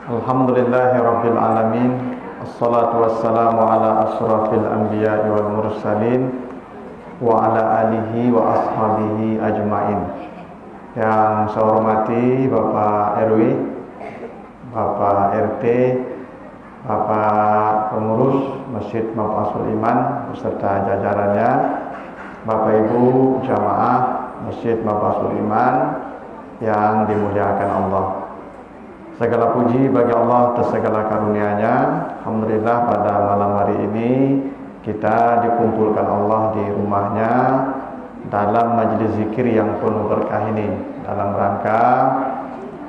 Alhamdulillahirabbil alamin. Assalatu wassalamu ala asyrafil anbiya'i wal mursalin wa ala alihi wa ashabihi ajmain. Yang saya hormati Bapak RW, Bapak RT, Bapak pengurus Masjid Mafasul Iman beserta jajarannya, Bapak Ibu jamaah Masjid Mafasul Iman yang dimuliakan Allah. Segala puji bagi Allah atas segala karunia-Nya. Alhamdulillah pada malam hari ini kita dikumpulkan Allah di rumahnya dalam majelis zikir yang penuh berkah ini dalam rangka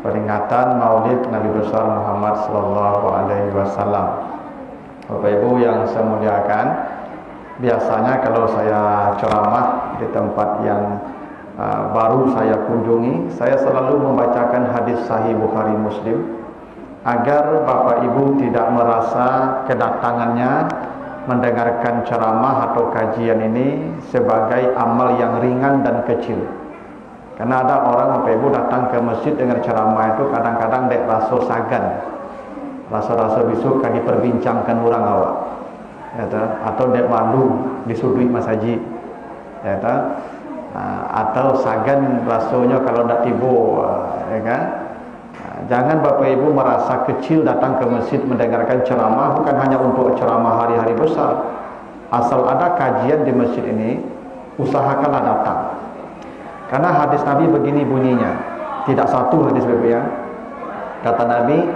peringatan Maulid Nabi besar Muhammad sallallahu alaihi wasallam. Bapak Ibu yang saya muliakan, biasanya kalau saya ceramah di tempat yang baru saya kunjungi, saya selalu membacakan hadis sahih Bukhari Muslim agar Bapak Ibu tidak merasa kedatangannya mendengarkan ceramah atau kajian ini sebagai amal yang ringan dan kecil. Karena ada orang Bapak Ibu datang ke masjid dengan ceramah itu kadang-kadang dek rasa sagan, rasa-rasa besok kan diperbincangkan orang awak, ya, atau dek malu disudui masjid, ya, atau sagan rasanya kalau tidak tiba, ya kan? Jangan Bapak Ibu merasa kecil datang ke masjid mendengarkan ceramah, bukan hanya untuk ceramah hari-hari besar. Asal ada kajian di masjid ini, usahakanlah datang. Karena hadis Nabi begini bunyinya, tidak satu hadis Bapak ya. Kata Nabi,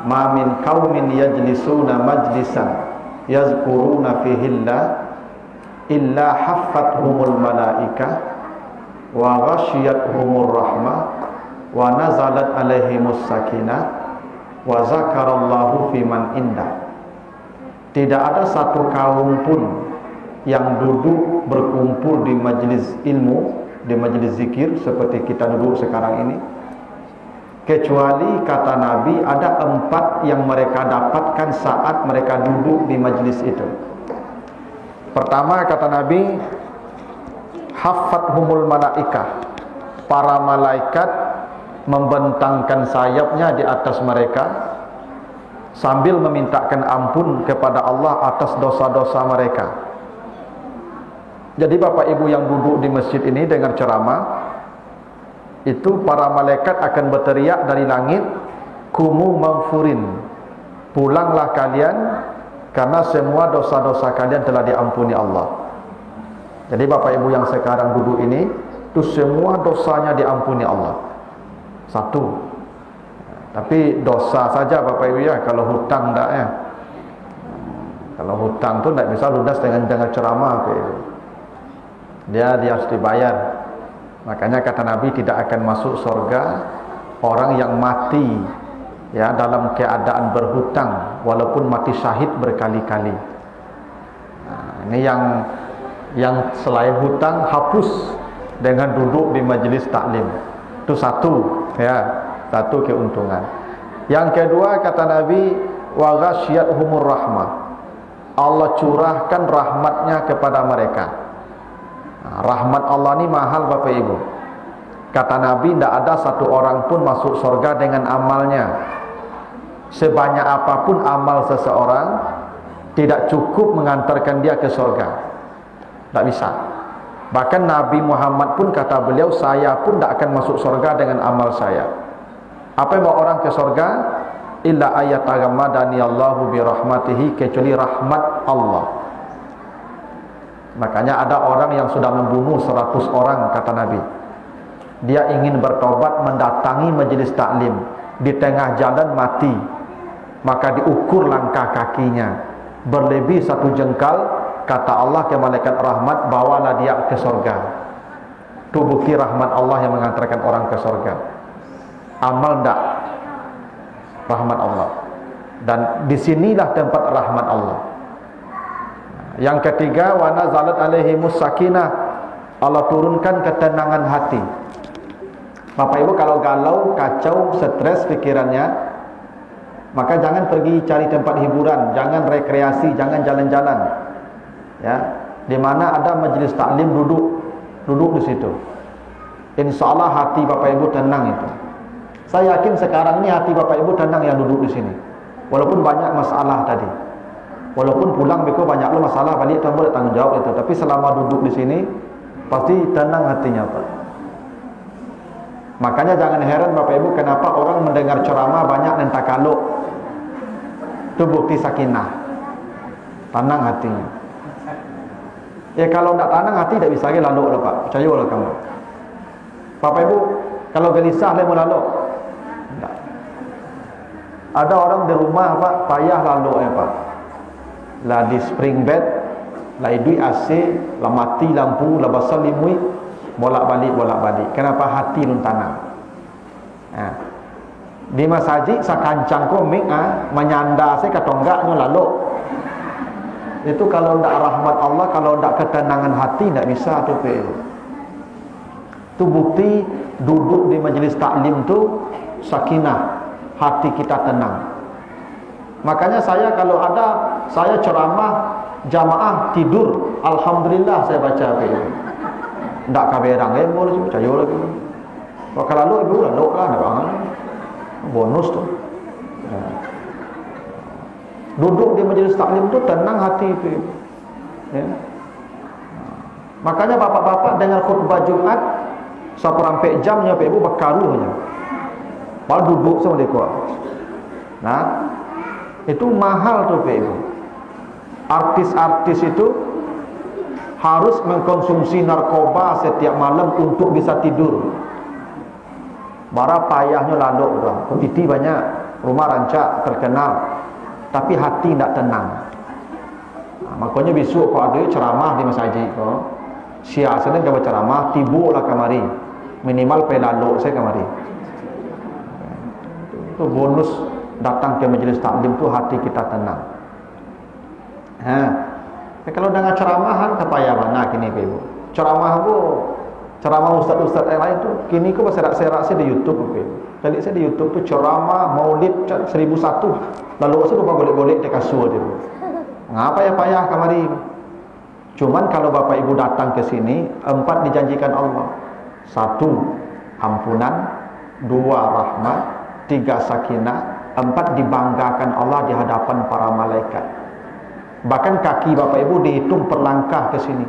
"Ma min qaumin yajlisuna majlisan yazkuruna fihillah illa haffathumul malaikah wa ghasyiyatuhumur rahmah wa nazalat alaihimus sakinah wa zakarallahu fiman indah." Tidak ada satu kaum pun yang duduk berkumpul di majlis ilmu, di majlis zikir seperti kita duduk sekarang ini, kecuali kata Nabi ada 4 yang mereka dapatkan saat mereka duduk di majlis itu. Pertama kata Nabi, haffathumul malaikah, para malaikat membentangkan sayapnya di atas mereka sambil memintakan ampun kepada Allah atas dosa-dosa mereka. Jadi Bapak Ibu yang duduk di masjid ini dengar ceramah, itu para malaikat akan berteriak dari langit, kumu maghfurin, pulanglah kalian karena semua dosa-dosa kalian telah diampuni Allah. Jadi Bapak Ibu yang sekarang duduk ini, itu semua dosanya diampuni Allah. Satu. Tapi dosa saja Bapak Ibu ya, kalau hutang enggak ya. Kalau hutang tu tidak bisa lunas dengan ceramah Bapak Ibu. Dia harus dibayar. Makanya kata Nabi tidak akan masuk surga orang yang mati ya dalam keadaan berhutang walaupun mati syahid berkali-kali. Nah, ini yang selain hutang hapus dengan duduk di majelis taklim. Itu satu ya, satu keuntungan. Yang kedua kata Nabi, wa ghasyiyatuhumur rahmah, Allah curahkan rahmatnya kepada mereka. Nah, rahmat Allah ini mahal Bapak Ibu. Kata Nabi tidak ada satu orang pun masuk surga dengan amalnya. Sebanyak apapun amal seseorang tidak cukup mengantarkan dia ke surga. Tak bisa. Bahkan Nabi Muhammad pun kata beliau, saya pun tak akan masuk surga dengan amal saya. Apa yang bawa orang ke surga? Illa ayataghammadani Allahu bi rahmatihi, kecuali rahmat Allah. Makanya ada orang yang sudah membunuh 100 orang kata Nabi. Dia ingin bertobat mendatangi majelis taklim, di tengah jalan mati, maka diukur langkah kakinya, berlebih 1 jengkal. Kata Allah ke malaikat rahmat, bawalah dia ke surga. Itu bukti rahmat Allah yang mengantarkan orang ke surga. Amal enggak, rahmat Allah. Dan disinilah tempat rahmat Allah. Yang ketiga, wa nazalat alaihimus sakinah, Allah turunkan ketenangan hati. Bapak Ibu kalau galau, kacau, stres pikirannya, maka jangan pergi cari tempat hiburan, jangan rekreasi, jangan jalan-jalan. Ya, di mana ada majelis taklim, duduk di situ. Insya Allah hati Bapak Ibu tenang itu. Saya yakin sekarang ni hati Bapak Ibu tenang yang duduk di sini. Walaupun banyak masalah tadi. Walaupun pulang beko banyak lo masalah, balik tuan boleh tanggung jawab itu. Tapi selama duduk di sini pasti tenang hatinya, Pak. Makanya jangan heran Bapak Ibu kenapa orang mendengar ceramah banyak nentang kaluk. Itu bukti sakinah. Tenang hatinya. Ya kalau tidak tenang hati tidak bisa lagi lalu lah, Pak. Percayalah kamu. Bapak Ibu kalau gelisah lah mau lalu. Tidak. Ada orang di rumah Pak payah lalu ya Pak. Lah di spring bed, lah idui AC, lah mati lampu, lah basal limui, bolak-balik. Kenapa hati lun tanang? Di masjid sakancang komik menyanda saya katonggaknya lalu. Itu kalau ndak rahmat Allah, kalau ndak ketenangan hati ndak bisa tu Pak. Itu bukti duduk di majlis taklim tu sakinah, hati kita tenang. Makanya saya kalau ada saya ceramah jamaah tidur, alhamdulillah saya baca Pak. Ndak kaberang boleh percaya lagi. Kalau lalu ibu lalu lah ndak bangun. Bonus tu. Duduk di majlis taklim tu tenang hati Pak. Ya. Makanya bapak-bapak dengar khutbah Jumat seperempat jamnya Pak Ibu berkaruhnya. Malah duduk sama dia kuat. Nah, itu mahal tu Pak Ibu. Artis-artis itu harus mengkonsumsi narkoba setiap malam untuk bisa tidur. Bara payahnya lalu tu. Kompiti banyak, rumah rancak terkenal, tapi hati tidak tenang. Makanya besok kalau ada ceramah di masjid, siap sedang kita ceramah, tibulah kamari, minimal pelalo saya kamari. Itu bonus datang ke majlis taklim tu hati kita tenang. Kalau dengan ceramahan kepayah mana kini Ibu? Ceramah aku, ceramah ustaz-ustaz yang lain tu kini aku berserak-serak saya di YouTube Ibu. Kali saya di YouTube tu ceramah Maulid 1001. Lalu saya lupa golek-golek di kasur dia. Ngapa ya payah kamari? Cuman kalau Bapak Ibu datang ke sini, 4 dijanjikan Allah. 1 ampunan, 2 rahmat, 3 sakinah, 4 dibanggakan Allah di hadapan para malaikat. Bahkan kaki Bapak Ibu dihitung per langkah ke sini.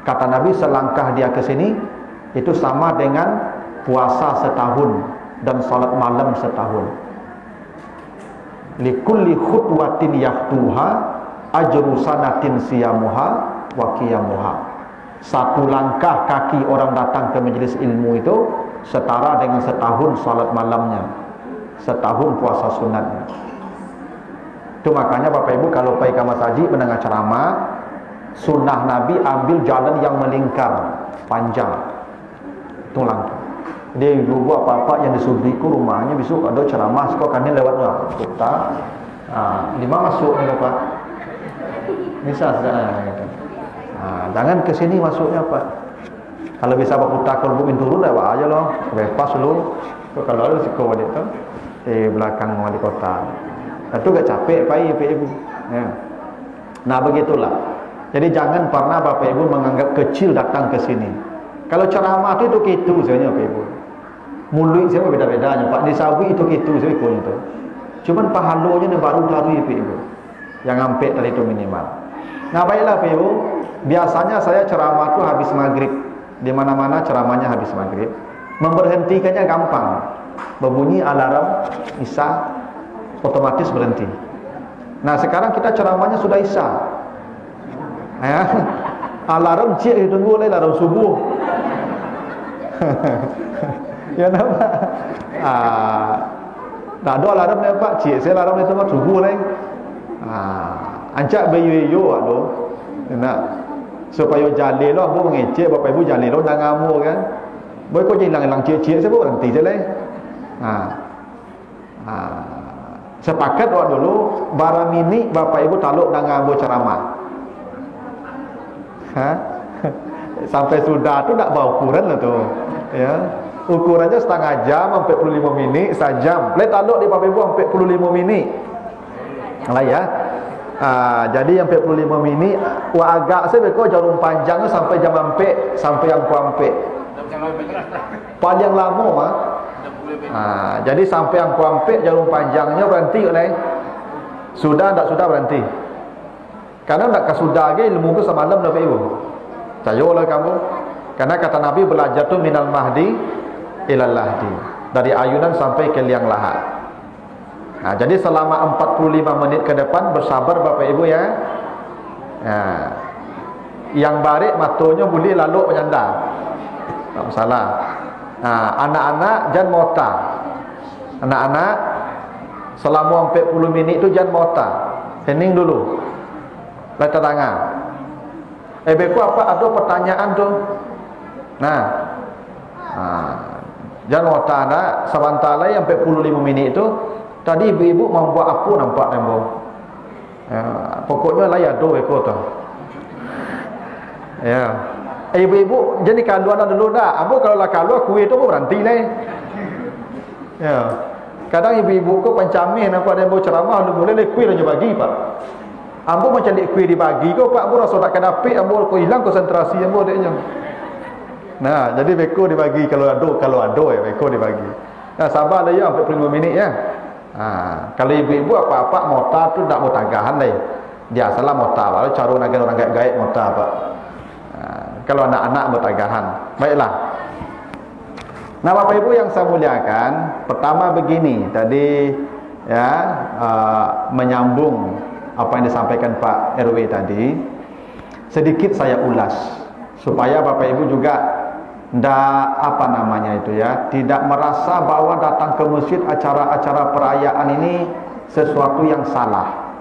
Kata Nabi selangkah dia ke sini itu sama dengan puasa setahun dan salat malam setahun. Likulli khutwatin yahtuha ajru sanatin siyamuha wa qiyamuha. 1 langkah kaki orang datang ke majlis ilmu itu setara dengan setahun salat malamnya, setahun puasa sunatnya. Itu makanya Bapak Ibu kalau pergi ke masjid mendengar ceramah, sunnah Nabi ambil jalan yang melingkar panjang. Itu langkah. Dia ibu apa-apa yang disubriku rumahnya besok ada ceramah sekok kami lewat kota. Lima masuk ni Pak. Bisa gitu. Jangan ke sini masuknya Pak. Kalau bisa Pak putar ke Bukit turun lewat aja loh. Bebas dulu. Kalau ada sikau dia tu di belakang wali kota. Itu gak capek Pak Ibu. Ya. Nah begitulah. Jadi jangan pernah Bapak Ibu menganggap kecil datang ke sini. Kalau ceramah itu gitu sebenarnya Bapak Ibu. Mulut saya beda-bedanya Pak. Di sawi itu gitu saya ikut itu. Cuman pahalanya ni baru-baru Bapak Ibu. Yang sampai tadi itu minimal. Nah baiklah Bapak Ibu. Biasanya saya ceramah tu habis maghrib. Di mana-mana ceramahnya habis maghrib. Memberhentikannya gampang. Berbunyi alarm Isya, otomatis berhenti. Nah sekarang kita ceramahnya sudah Isya. Alarm cik ditunggu oleh alarm subuh. Ya nampak. Tak ada alarm ni Pak. Cik saya alarm ni semua subuh lah. Ancak bayu-bayu tu. Nak supaya jalil lah. Aku mengecek Bapak Ibu jalil lah. Dah ngamuk kan. Boleh kau hilang-hilang cik-cik. Saya pun berhenti je lah. Sepakat waktu dulu barang ini Bapak Ibu taluk dengan ambil ceramah. Sampai sudah tu tak bawa ukuran lah tu. Ya. Ukurannya setengah jam 45 minit, sejam. Boleh taluk di Bapak Ibu 45 minit. Lah ya. Jadi yang 45 minit agak saya beko jarum panjang sampai jam 4 sampai yang ku 4. Paling lama Jadi sampai yang kuampek jarum panjangnya berhenti oleh sudah tak sudah berhenti. Karena nak kesudah ke ilmu ke semalam Bapak Ibu. Tayolah kamu. Karena kata Nabi belajar tu minal mahdi ilal lahdi. Dari ayunan sampai ke liang lahat. Jadi selama 45 menit ke depan bersabar Bapak Ibu ya. Yang barik matanya boleh lalu penyandang. Tak masalah. Anak-anak jangan mota. Anak-anak selama 40 minit tu jangan mota. Hening dulu. Letak tangan. Beku apa ada pertanyaan tu? Jangan mota nak. Sementara yang 45 minit tu tadi ibu-ibu membuat apa nampak tembo. Pokoknya lah ya do beku tu. Ya. Ibu-ibu jadi kalau ada dulu dah. Ambo kalau lah kalau kuih tu berhenti lah. Ya. Kadang ibu-ibu ku pencamin nampak dia ceramah lu boleh le kuih aja bagi pak. Ambo macam dek kuih dibagi kau pak, ambo rasa tak kena apik, ambo ko hilang konsentrasi ambo deknya. Jadi beko dibagi kalau ada ya beko dibagi. Sabarlah ya 45 minit ya. Kalau ibu-ibu apa-apa mota tu tak mau tagahan lah. Biasalah mota baru cara nak orang gaib mota pak. Kalau anak-anak bertagahan. Baiklah. Bapak Ibu yang saya muliakan, pertama begini, tadi ya menyambung apa yang disampaikan Pak RW tadi, sedikit saya ulas supaya Bapak Ibu juga tidak merasa bahwa datang ke masjid acara-acara perayaan ini sesuatu yang salah.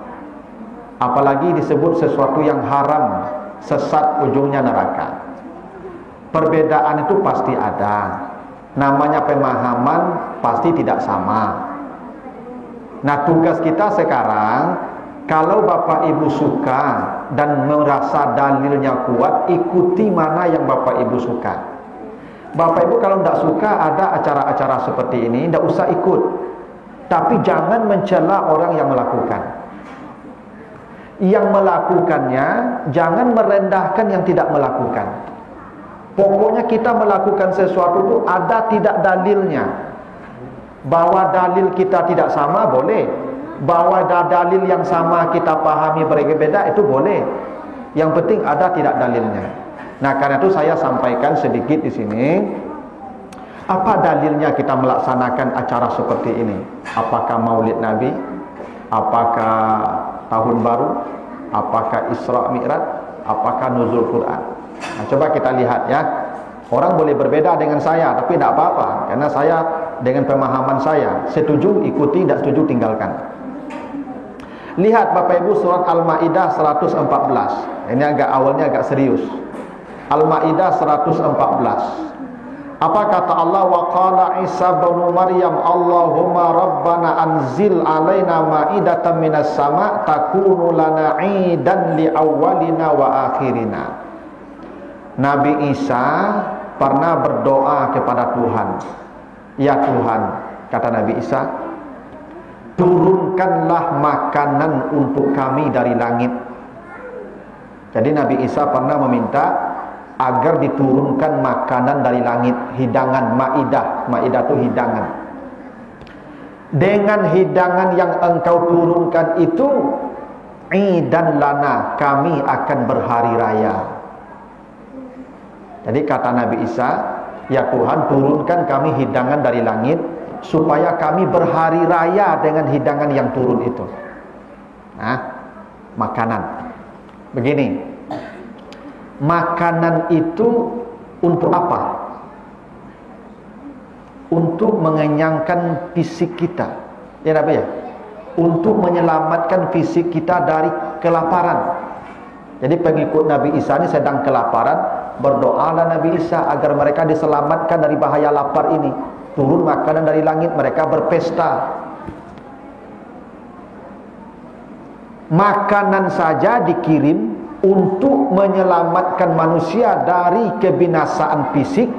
Apalagi disebut sesuatu yang haram, sesat, ujungnya neraka. Perbedaan itu pasti ada. Namanya pemahaman pasti tidak sama. Nah, tugas kita sekarang, kalau Bapak Ibu suka dan merasa dalilnya kuat, ikuti mana yang Bapak Ibu suka. Bapak Ibu kalau tidak suka ada acara-acara seperti ini, tidak usah ikut. Tapi jangan mencela orang yang melakukan. Yang melakukannya, jangan merendahkan yang tidak melakukan. Pokoknya kita melakukan sesuatu itu ada tidak dalilnya. Bahwa dalil kita tidak sama boleh. Bahwa ada dalil yang sama kita pahami berbeda itu boleh. Yang penting ada tidak dalilnya. Nah, karena itu saya sampaikan sedikit di sini. Apa dalilnya kita melaksanakan acara seperti ini? Apakah Maulid Nabi? Apakah Tahun Baru? Apakah Isra Mi'raj? Apakah Nuzul Quran? Nah, coba kita lihat ya. Orang boleh berbeda dengan saya, tapi tidak apa-apa. Karena saya dengan pemahaman saya, setuju ikuti, tidak setuju tinggalkan. Lihat Bapak Ibu surat Al-Maidah 114. Ini awalnya agak serius. Al-Maidah 114. Apa kata Allah? Wa qala Isa bin Maryam Allahumma rabbana anzil alaina ma'idatan minas sama' takunu lana 'idan li awwalina wa akhirina. Nabi Isa pernah berdoa kepada Tuhan. Ya Tuhan, kata Nabi Isa, turunkanlah makanan untuk kami dari langit. Jadi Nabi Isa pernah meminta agar diturunkan makanan dari langit, hidangan maidah. Maidah itu hidangan. Dengan hidangan yang engkau turunkan itu, idan lana, kami akan berhari raya. Jadi kata Nabi Isa, ya Tuhan turunkan kami hidangan dari langit supaya kami berhari raya dengan hidangan yang turun itu. Nah, makanan. Begini. Makanan itu untuk apa? Untuk mengenyangkan fisik kita. Ya apa ya? Untuk menyelamatkan fisik kita dari kelaparan. Jadi pengikut Nabi Isa ini sedang kelaparan, berdoalah Nabi Isa agar mereka diselamatkan dari bahaya lapar ini. Turun makanan dari langit, mereka berpesta. Makanan saja dikirim untuk menyelamatkan manusia dari kebinasaan fisik,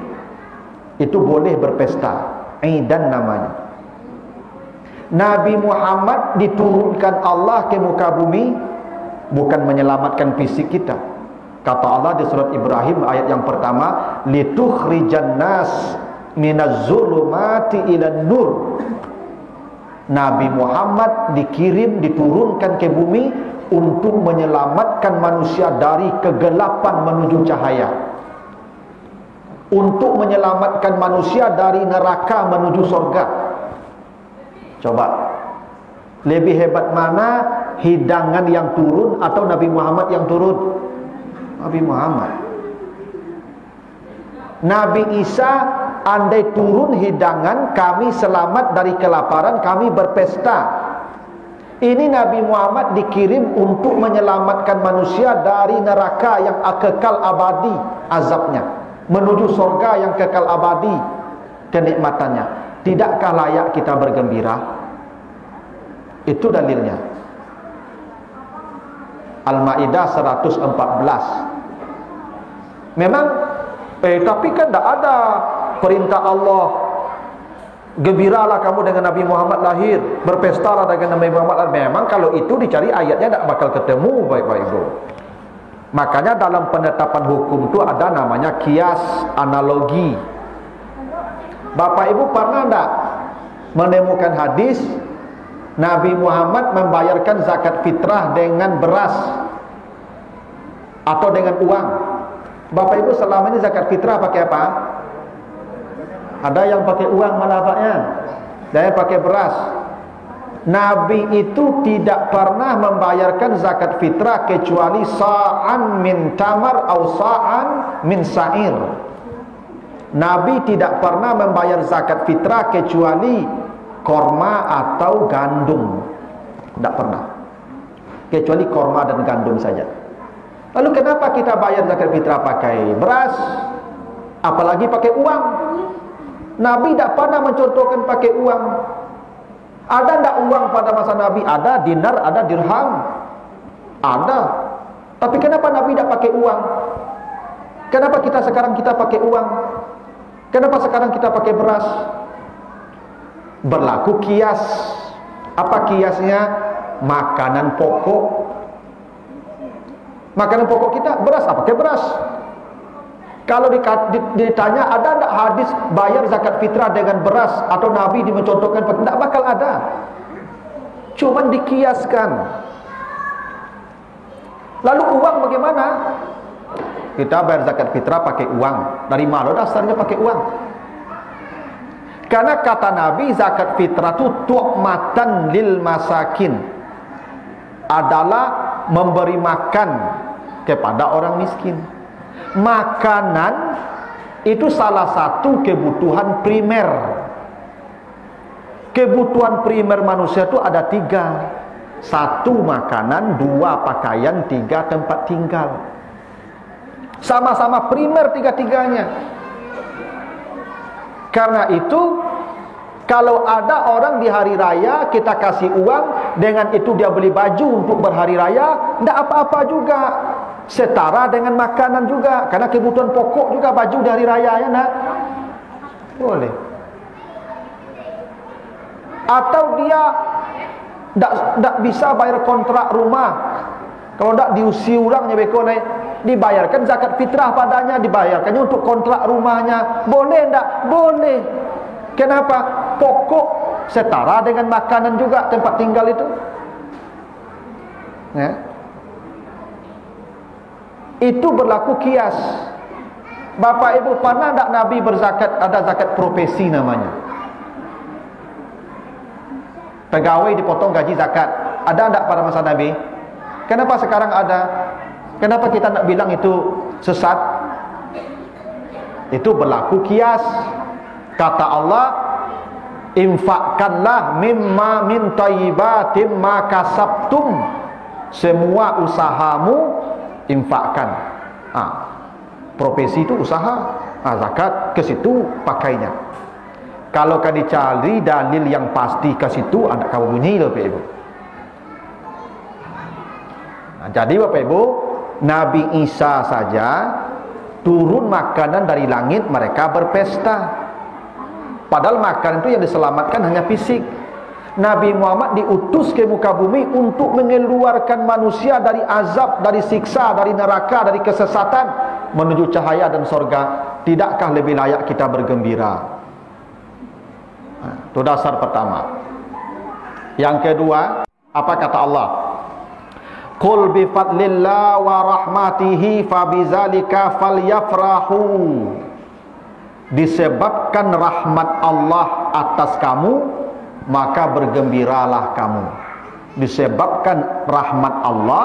itu boleh berpesta. Idan namanya. Nabi Muhammad diturunkan Allah ke muka bumi bukan menyelamatkan fisik kita. Kata Allah di surat Ibrahim ayat yang pertama, litukhrijan nas minaz zulumati ilan nur. Nabi Muhammad dikirim, diturunkan ke bumi untuk menyelamatkan manusia dari kegelapan menuju cahaya, untuk menyelamatkan manusia dari neraka menuju surga. Coba, lebih hebat mana, hidangan yang turun atau Nabi Muhammad yang turun? Nabi Muhammad. Nabi Isa, andai turun hidangan, kami selamat dari kelaparan, kami berpesta. Ini Nabi Muhammad dikirim untuk menyelamatkan manusia dari neraka yang kekal abadi azabnya, menuju surga yang kekal abadi kenikmatannya. Tidakkah layak kita bergembira? Itu dalilnya. Al-Maidah 114. Memang tapi kan tidak ada perintah Allah, gembiralah kamu dengan Nabi Muhammad lahir, berpestalah dengan Nabi Muhammad lahir. Memang kalau itu dicari ayatnya tidak bakal ketemu, baik-baik Ibu. Makanya dalam penetapan hukum itu ada namanya kias, analogi. Bapak Ibu pernah tidak menemukan hadis Nabi Muhammad membayarkan zakat fitrah dengan beras atau dengan uang? Bapak Ibu selama ini zakat fitrah pakai apa? Ada yang pakai uang malah Paknya, ada yang pakai beras. Nabi itu tidak pernah membayarkan zakat fitrah kecuali sa'an min tamar atau sa'an min sa'ir. Nabi tidak pernah membayar zakat fitrah kecuali korma atau gandum. Tidak pernah, kecuali korma dan gandum saja. Lalu kenapa kita bayar zakat fitrah pakai beras, apalagi pakai uang? Nabi tidak pernah mencontohkan pakai uang. Ada tidak uang pada masa Nabi? Ada dinar, ada dirham, ada. Tapi kenapa Nabi tidak pakai uang? Kenapa sekarang kita pakai uang? Kenapa sekarang kita pakai beras? Berlaku kias. Apa kiasnya? Makanan pokok. Makanan pokok kita beras, apa? Pakai beras. Kalau ditanya ada tidak hadis bayar zakat fitrah dengan beras atau Nabi mencontohkan, tidak bakal ada. Cuman dikiaskan. Lalu uang bagaimana? Kita bayar zakat fitrah pakai uang. Dari mana dasarnya pakai uang? Karena kata Nabi zakat fitrah itu tu'matan lil masakin, adalah memberi makan kepada orang miskin. Makanan itu salah satu kebutuhan primer. Kebutuhan primer manusia itu ada 3. 1 makanan, 2 pakaian, 3 tempat tinggal. Sama-sama primer 3-tiganya. Karena itu kalau ada orang di hari raya kita kasih uang, dengan itu dia beli baju untuk berhari raya, tidak apa-apa juga. Setara dengan makanan juga, karena kebutuhan pokok juga baju di hari raya, ya nak? Boleh. Atau dia tidak bisa bayar kontrak rumah, kalau tidak diusi ulangnya dibayarkan zakat fitrah padanya, dibayarkannya untuk kontrak rumahnya. Boleh tidak? Boleh. Kenapa? Pokok setara dengan makanan juga, tempat tinggal itu. Ya. Itu berlaku kias. Bapak Ibu pernah tak Nabi berzakat? Ada zakat profesi namanya. Pegawai dipotong gaji zakat. Ada tak pada masa Nabi? Kenapa sekarang ada? Kenapa kita nak bilang itu sesat? Itu berlaku kias. Kata Allah, infakkanlah mimma min thayyibatin ma kasabtum. Semua usahamu infakkan. Profesi itu usaha. Zakat ke situ pakainya. Kalau kan dicari dalil yang pasti ke situ, ada kamu bunyi loh Bapak Ibu. Jadi Bapak Ibu, Nabi Isa saja turun makanan dari langit, mereka berpesta. Padahal makanan itu yang diselamatkan hanya fisik. Nabi Muhammad diutus ke muka bumi untuk mengeluarkan manusia dari azab, dari siksa, dari neraka, dari kesesatan menuju cahaya dan surga. Tidakkah lebih layak kita bergembira? Itu dasar pertama. Yang kedua, apa kata Allah? Qul bi fadlillah wa rahmatihi fabizalika falyafrahu. Disebabkan rahmat Allah atas kamu, maka bergembiralah kamu. Disebabkan rahmat Allah,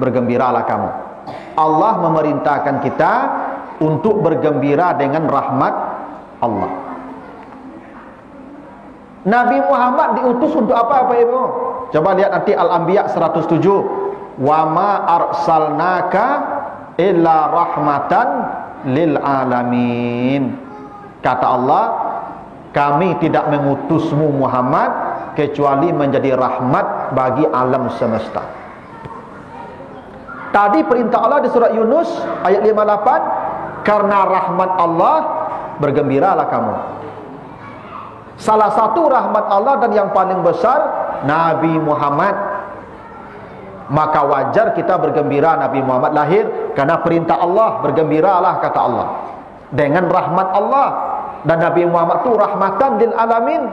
bergembiralah kamu. Allah memerintahkan kita untuk bergembira dengan rahmat Allah. Nabi Muhammad diutus untuk apa Bapak Ibu? Coba lihat nanti Al-Anbiya 107. Wa ma arsalnaka illa rahmatan lil alamin. Kata Allah, kami tidak mengutusmu Muhammad kecuali menjadi rahmat bagi alam semesta. Tadi perintah Allah di surat Yunus ayat 58, karena rahmat Allah bergembiralah kamu. Salah satu rahmat Allah dan yang paling besar Nabi Muhammad. Maka wajar kita bergembira Nabi Muhammad lahir karena perintah Allah, bergembiralah kata Allah dengan rahmat Allah. Dan Nabi Muhammad itu rahmatan lil alamin.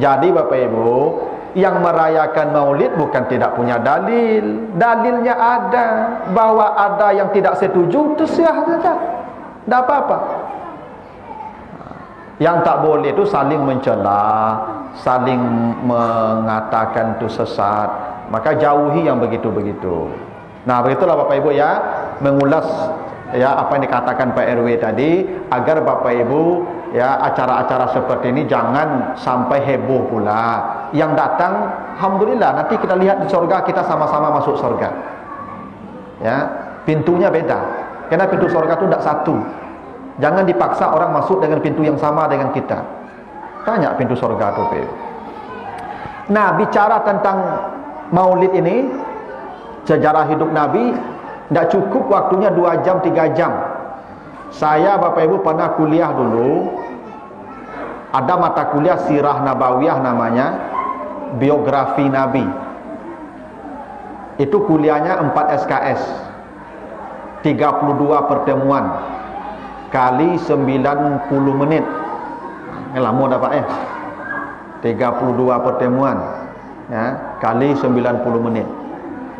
Jadi Bapak Ibu, yang merayakan maulid bukan tidak punya dalil. Dalilnya ada. Bahwa ada yang tidak setuju, itu sah saja, tidak apa-apa. Yang tak boleh itu saling mencela, saling mengatakan itu sesat. Maka jauhi yang begitu-begitu. Nah, begitulah Bapak Ibu ya, mengulas ya apa yang dikatakan Pak RW tadi, agar Bapak Ibu ya acara-acara seperti ini jangan sampai heboh pula. Yang datang alhamdulillah, nanti kita lihat di surga, kita sama-sama masuk surga. Ya, pintunya beda. Karena pintu surga itu tidak satu. Jangan dipaksa orang masuk dengan pintu yang sama dengan kita. Tanya pintu surga itu. Nah, bicara tentang maulid ini, sejarah hidup Nabi, tidak cukup waktunya 2 jam 3 jam. Saya Bapak Ibu pernah kuliah dulu. Ada mata kuliah Sirah Nabawiyah namanya, biografi Nabi. Itu kuliahnya 4 SKS, 32 pertemuan kali 90 menit. Lama dapat 32 pertemuan ya, kali 90 menit.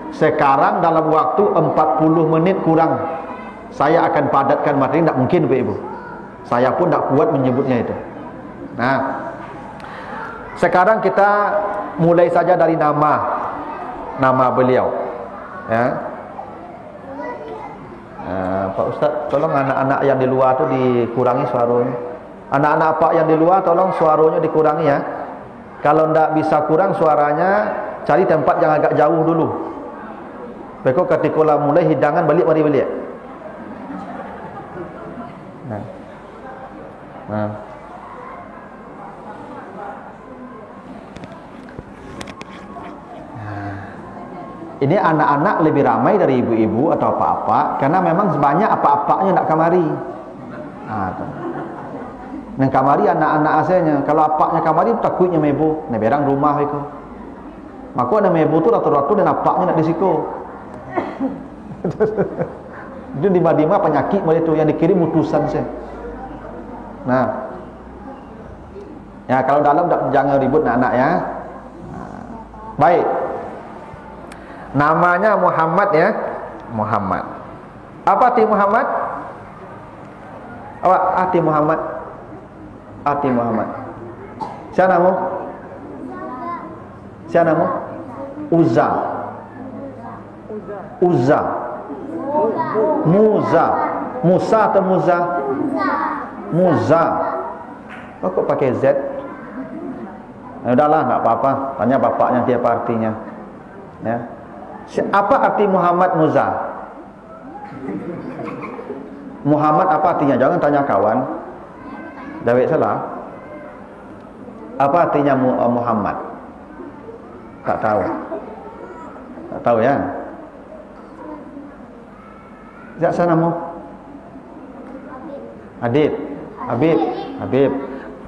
Sekarang dalam waktu 40 menit kurang, saya akan padatkan materi. Tidak mungkin Bapak Ibu, saya pun tidak kuat menyebutnya itu. Nah, sekarang kita mulai saja dari nama beliau ya. Pak Ustaz, tolong anak-anak yang di luar tu dikurangi suaranya. Anak-anak Pak yang di luar tolong suaranya dikurangi ya. Kalau tidak bisa kurang suaranya, cari tempat yang agak jauh dulu. Beko ketika mulai hidangan balik mari balik. Nah. Ini anak-anak lebih ramai dari ibu-ibu atau apa-apa, karena memang banyak apa-apanya nak kamari. Nang kamari anak-anak asalnya. Kalau apaknya kamari takutnya mebu, nak berang rumah itu. Maka ada mebu tu ratu-ratu dan apaknya nak disiko. Itu dima-dima penyakit mulai itu yang dikirim utusan saya. Nah, ya kalau dalam jangan ribut anak-anak ya. Baik. Namanya Muhammad ya, Muhammad. Apa arti Muhammad? Apa arti Muhammad? Arti Muhammad. Siapa namamu? Siapa namamu? Uzza. Uzza. Muza. Musa atau Muza? Muza. Kok pakai Z? Udahlah, tak apa-apa. Tanya bapaknya dia apa artinya. Ya. Apa arti Muhammad Muza? Muhammad apa artinya? Jangan tanya kawan. Dawek salah. Apa artinya Muhammad? Tak tahu. Tak tahu ya. Jak sana mu? Adib. Habib. Habib.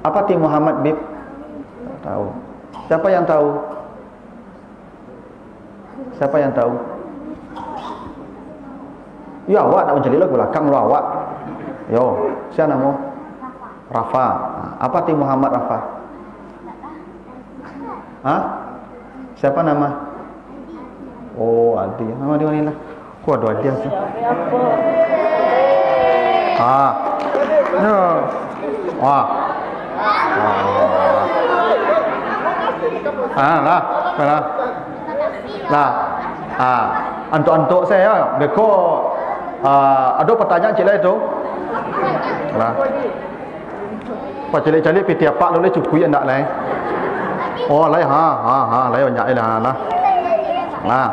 Apa arti Muhammad Bib? Tak tahu. Siapa yang tahu? Siapa yang tahu? Ya awak nak menjadi lagu belakang lu awak. Yo, siapa namamu? Rafa. Apa ti Muhammad Rafa? Hah? Siapa nama? Oh, Adi. Nama dia mana lah? Kok ada Adi sih? No. Wah. Lah. Antuk-antuk saya, beko ada pertanyaan cila itu. Lah. Pak cili-cili piti apa boleh cukui ndak lai? Oh, lai lai banyak lah. Nah,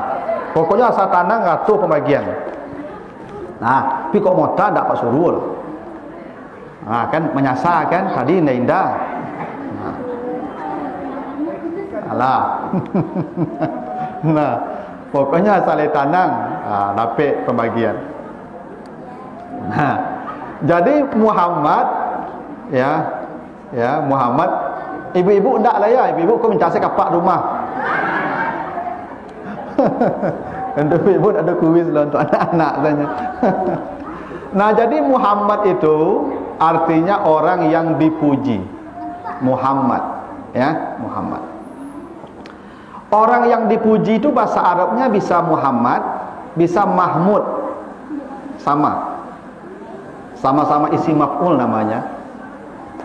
pokoknya asal tanang ngatur pembagian. Nah, tapi kok mota ndak pak suruh lah. Nah, kan menyasar kan tadi indah. Nah. Alah. Nah, pokoknya asal tanang dapat pembagian. Nah, jadi Muhammad ya Muhammad, ibu-ibu ndak lah ya, ibu-ibu kau minta saya kapak rumah. Untuk ibu ada kuis lah untuk anak-anak saja. Nah, jadi Muhammad itu artinya orang yang dipuji. Muhammad, ya, Muhammad. Orang yang dipuji itu bahasa Arabnya bisa Muhammad, bisa Mahmud. Sama-sama isi maf'ul namanya.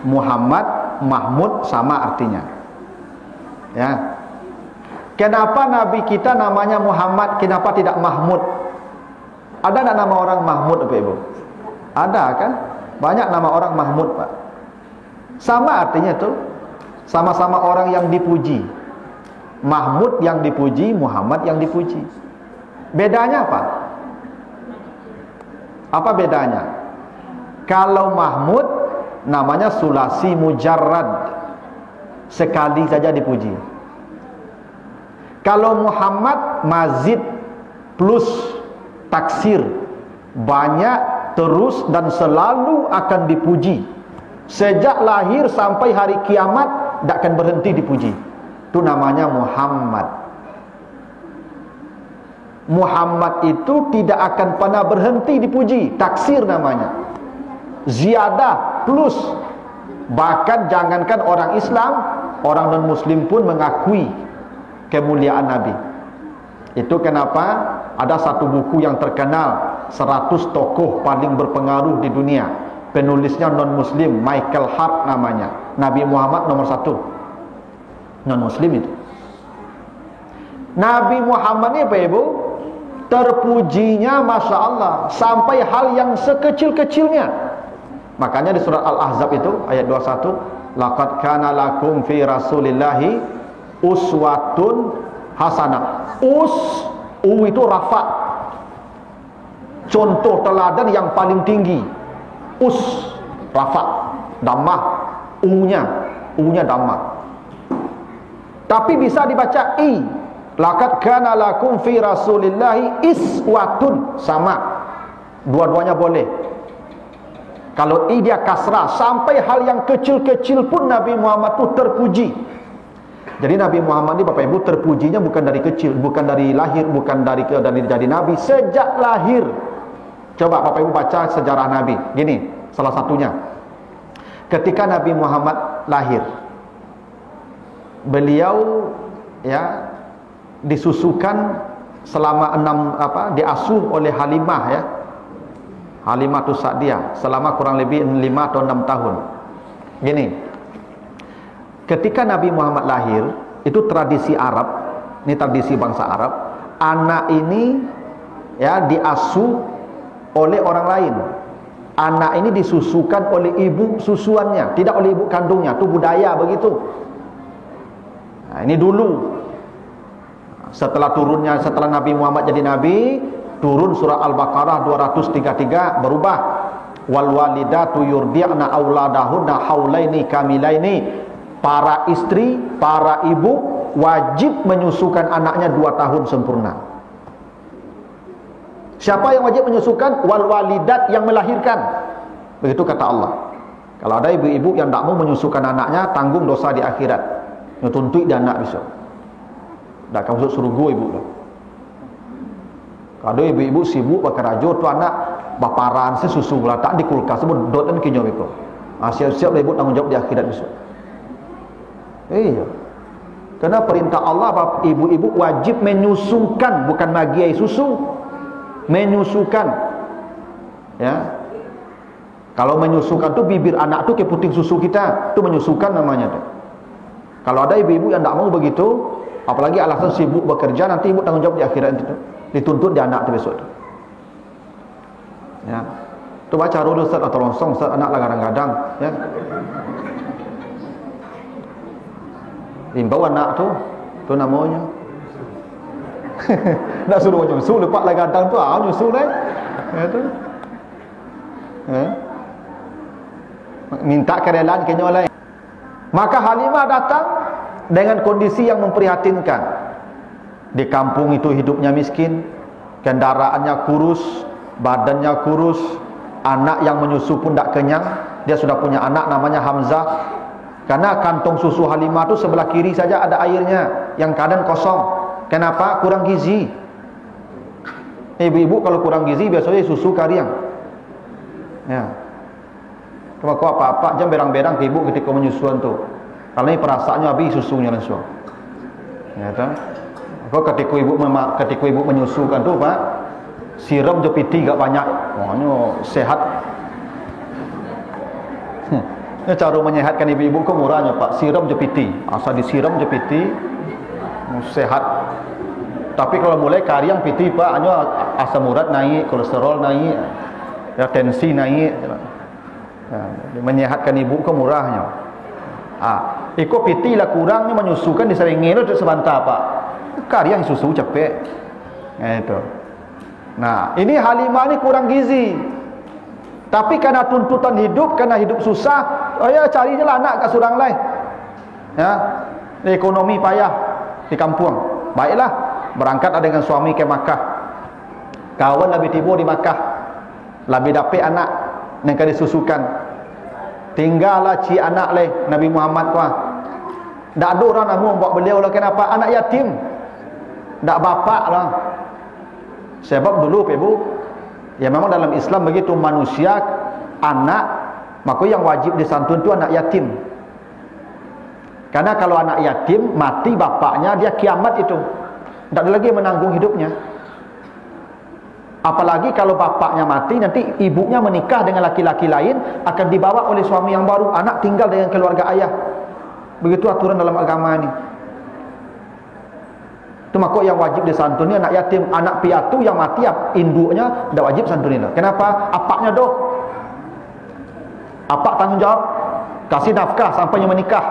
Muhammad, Mahmud sama artinya. Ya. Kenapa Nabi kita namanya Muhammad, kenapa tidak Mahmud? Ada tak nama orang Mahmud, Bapak Ibu? Ada kan? Banyak nama orang Mahmud, Pak. Sama artinya itu. Sama-sama orang yang dipuji. Mahmud yang dipuji, Muhammad yang dipuji. Bedanya apa? Apa bedanya? Kalau Mahmud namanya sulasi mujarrad, sekali saja dipuji. Kalau Muhammad mazid plus taksir, banyak, terus dan selalu akan dipuji. Sejak lahir sampai hari kiamat tidak akan berhenti dipuji. Itu namanya Muhammad. Muhammad itu tidak akan pernah berhenti dipuji. Taksir namanya. Ziyadah plus. Bahkan jangankan orang Islam, orang non-Muslim pun mengakui kemuliaan Nabi. Itu kenapa ada satu buku yang terkenal, 100 tokoh paling berpengaruh di dunia. Penulisnya non-Muslim, Michael Hart namanya. Nabi Muhammad nomor 1 non-Muslim itu. Nabi Muhammad ini Pak Ibu, terpujinya Masya Allah sampai hal yang sekecil-kecilnya. Makanya di surat Al-Ahzab itu ayat 21, laqad kana lakum fi rasulillahi uswatun hasanah. Itu rafa, contoh teladan yang paling tinggi. Rafa, dhammah, nya dhammah. Tapi bisa dibaca i. Laqad kana lakum fi rasulillahi iswatun, sama. Dua-duanya boleh. Kalau i dia kasrah, sampai hal yang kecil-kecil pun Nabi Muhammad itu terpuji. Jadi Nabi Muhammad ini Bapak Ibu terpujinya bukan dari kecil, bukan dari lahir, bukan dari jadi Nabi, sejak lahir. Coba Bapak Ibu baca sejarah Nabi. Gini, salah satunya. Ketika Nabi Muhammad lahir, beliau ya disusukan selama diasuh oleh Halimah ya. Halimatus Sa'diyah selama kurang lebih 5 atau 6 tahun. Gini. Ketika Nabi Muhammad lahir, itu tradisi Arab, ini tradisi bangsa Arab, anak ini ya diasuh oleh orang lain. Anak ini disusukan oleh ibu susuannya, tidak oleh ibu kandungnya. Itu budaya begitu. Nah, ini dulu. Setelah Nabi Muhammad jadi nabi, turun surah Al-Baqarah 233 berubah. Wal walidatu yurdi'na auladahunna haulaini kamilaini. Para istri, para ibu wajib menyusukan anaknya 2 tahun sempurna. Siapa yang wajib menyusukan? Wal walidat, yang melahirkan. Begitu kata Allah. Kalau ada ibu-ibu yang tak mau menyusukan anaknya, tanggung dosa di akhirat. Ngetuntut dia anak besok. Tak akan masuk surga ibu lah. Kalau ibu-ibu sibuk pakai rajo tu anak baparan sesusu lah tak di kulkas sebut dot dan kinyo itu. Siap-siap lah ibu tanggungjawab di akhirat besok. Iya. Karena perintah Allah, ibu-ibu wajib menyusukan, bukan bagi air susu, menyusukan. Ya. Kalau menyusukan tu bibir anak tu ke puting susu kita, tu menyusukan namanya tu. Kalau ada ibu-ibu yang tak mau begitu, apalagi alasan sibuk bekerja, nanti ibu tanggung jawab di akhirat itu, dituntut di anak tu besok tu. Ya. Tu baca dulu Ustaz atau longsong Ustaz, anak lah kadang-kadang, ya. Imbau anak tu namanya. Nak suruh nyusul, lepas lah kadang tu, nyusul lah. Ya tu. Ya. Minta kerelaan kenyol lain. Maka Halimah datang dengan kondisi yang memprihatinkan. Di kampung itu hidupnya miskin, kendaraannya kurus, badannya kurus, anak yang menyusu pun tak kenyang. Dia sudah punya anak namanya Hamzah. Karena kantong susu Halimah itu sebelah kiri saja ada airnya, yang kanan kosong. Kenapa? Kurang gizi. Ibu-ibu kalau kurang gizi biasanya susu kariang. Ya. Cuma kau apa-apa jam berang-berang ke ibu ketika menyusuan tu. Kalau ini perasaannya habis susunya langsung. Ya kan? Kau ketika ibu menyusukan tu Pak, siram je piti gak banyak. Maknanya sehat. Ini cara menyehatkan ibu-ibu kau murahnya Pak. Siram je piti. Asal disiram je piti sehat. Tapi kalau mulai kariang piti Pak, hanya asam urat naik, kolesterol naik, ya tensi naik. Ya, menyehatkan ibu ke murahnya. Iko piti lah kurangnya menyusukan diseringin itu sebentar Pak. Kariang susu capek. Itu. Nah, ini Halimah ni kurang gizi. Tapi karena tuntutan hidup, karena hidup susah, ya cari je lah anak kat surang lain. Ya, ekonomi payah di kampung. Baiklah, berangkat dengan suami ke Makkah. Kawan lebih tiba di Makkah, lebih dapat anak yang kena disusukan. Tinggallah ci anak leh Nabi Muhammad kuah. Tak ada orang nak buat beliau lah. Kenapa? Anak yatim, tak bapak lah. Sebab dulu ibu, ya memang dalam Islam begitu, manusia anak, maka yang wajib disantun itu anak yatim. Karena kalau anak yatim mati bapaknya, dia kiamat itu, tak ada lagi menanggung hidupnya. Apalagi kalau bapaknya mati, nanti ibunya menikah dengan laki-laki lain, akan dibawa oleh suami yang baru, anak tinggal dengan keluarga ayah. Begitu aturan dalam agama ini. Itu maka yang wajib disantuni anak yatim. Anak piatu yang mati, induknya tidak wajib santuni. Kenapa? Apaknya doh. Apak tanggung jawab kasih nafkah sampai menikah.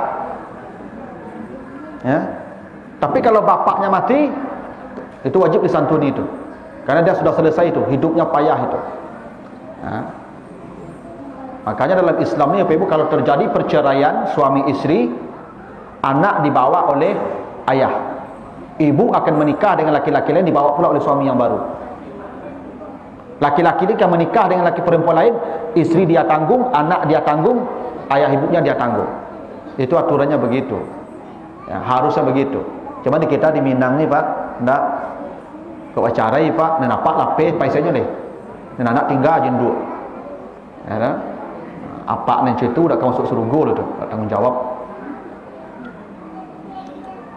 Ya. Tapi kalau bapaknya mati, itu wajib disantuni itu. Karena dia sudah selesai itu, hidupnya payah itu. Nah, makanya dalam Islam ni Ibu, kalau terjadi perceraian suami istri, anak dibawa oleh ayah. Ibu akan menikah dengan laki-laki lain, dibawa pula oleh suami yang baru. Laki-laki ini akan menikah dengan laki perempuan lain, istri dia tanggung, anak dia tanggung, ayah ibunya dia tanggung. Itu aturannya begitu. Ya, harusnya begitu. Cuma di kita di Minang ni Pak, enggak. Kau acarai Pak, dan apa lapis paisanya deh. Dan anak tinggal je duduk. Ya kan? Apa nan situ dah kau masuk surga tu, tanggung jawab.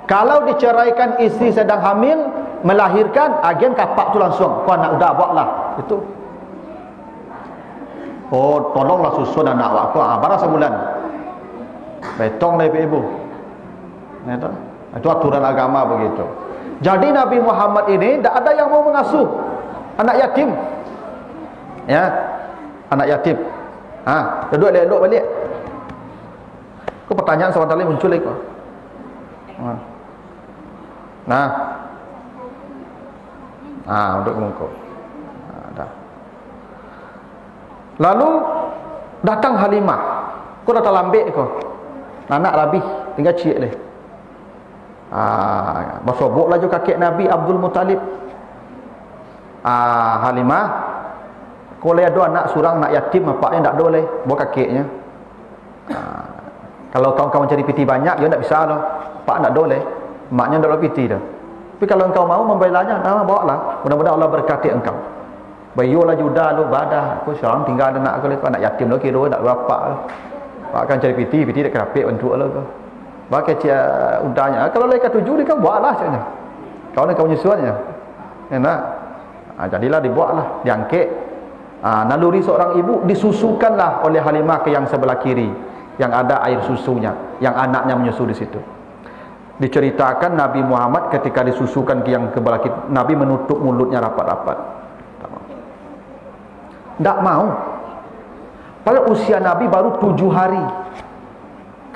Kalau diceraikan istri sedang hamil, melahirkan, agen kapak tu langsung. Kau anak udah buatlah. Itu. Oh, tolonglah susun anak awak kau. Barang sebulan. Betong lah ibu. Ya tu. Itu aturan agama begitu. Jadi Nabi Muhammad ini tak ada yang mau mengasuh anak yatim. Ya. Anak yatim. Duduk elok balik. Kau pertanyaan sebentar lagi muncul lagi kau. Untuk muka. Dah. Lalu datang Halimah. Kau datang lambik kau. Anak rabih, tinggal cik leh. Bersobok laju kakek Nabi Abdul Muttalib. Halimah, kau lihat dua anak surang, anak yatim, bapaknya tak boleh, buat kakeknya. Kalau kau mencari piti banyak, dia tak bisa lah. Pak tak boleh, maknya tak boleh piti dah. Tapi kalau engkau mau membelanya, bawa lah. Mudah-mudahan Allah berkati engkau. Bayulah juda lu badah. Aku seorang tinggal anak aku, anak yatim lu kira tak berapa lah. akan cari piti dah kerapik untuk lah ke. Pakai cia udahnya. Kalau mereka tuju dia kan buatlah caknya. Kau nak kau menyusuannya. Enak. Jadilah dibuatlah, diangkit. Naluri seorang ibu disusukanlah oleh Halimah ke yang sebelah kiri yang ada air susunya, yang anaknya menyusu di situ. Diceritakan Nabi Muhammad ketika disusukan ke yang sebelah kiri, Nabi menutup mulutnya rapat-rapat. Tak mau. Padahal usia Nabi baru 7 hari.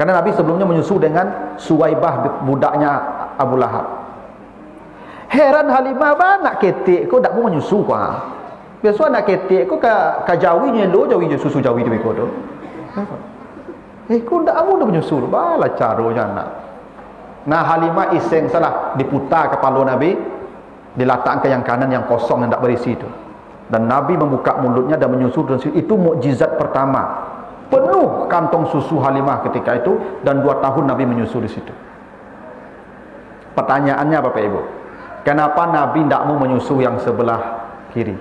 Karena Nabi sebelumnya menyusu dengan Suwaibah, budaknya Abu Lahab. Heran Halimah, nak ketik kau tak mau menyusu kau. Biasa nak ketik kau ka jawinya lo, jawi susu jawi tu kau tu. Kau tak mau dah menyusu. Balah caranya nak. Nah, Halimah iseng salah, diputar kepala Nabi, diletakkan ke yang kanan yang kosong yang tak berisi itu. Dan Nabi membuka mulutnya dan menyusu. Itu mukjizat pertama. Penuh kantong susu Halimah ketika itu, dan 2 tahun Nabi menyusu di situ. Pertanyaannya Bapak Ibu, kenapa Nabi tidak mau menyusu yang sebelah kiri?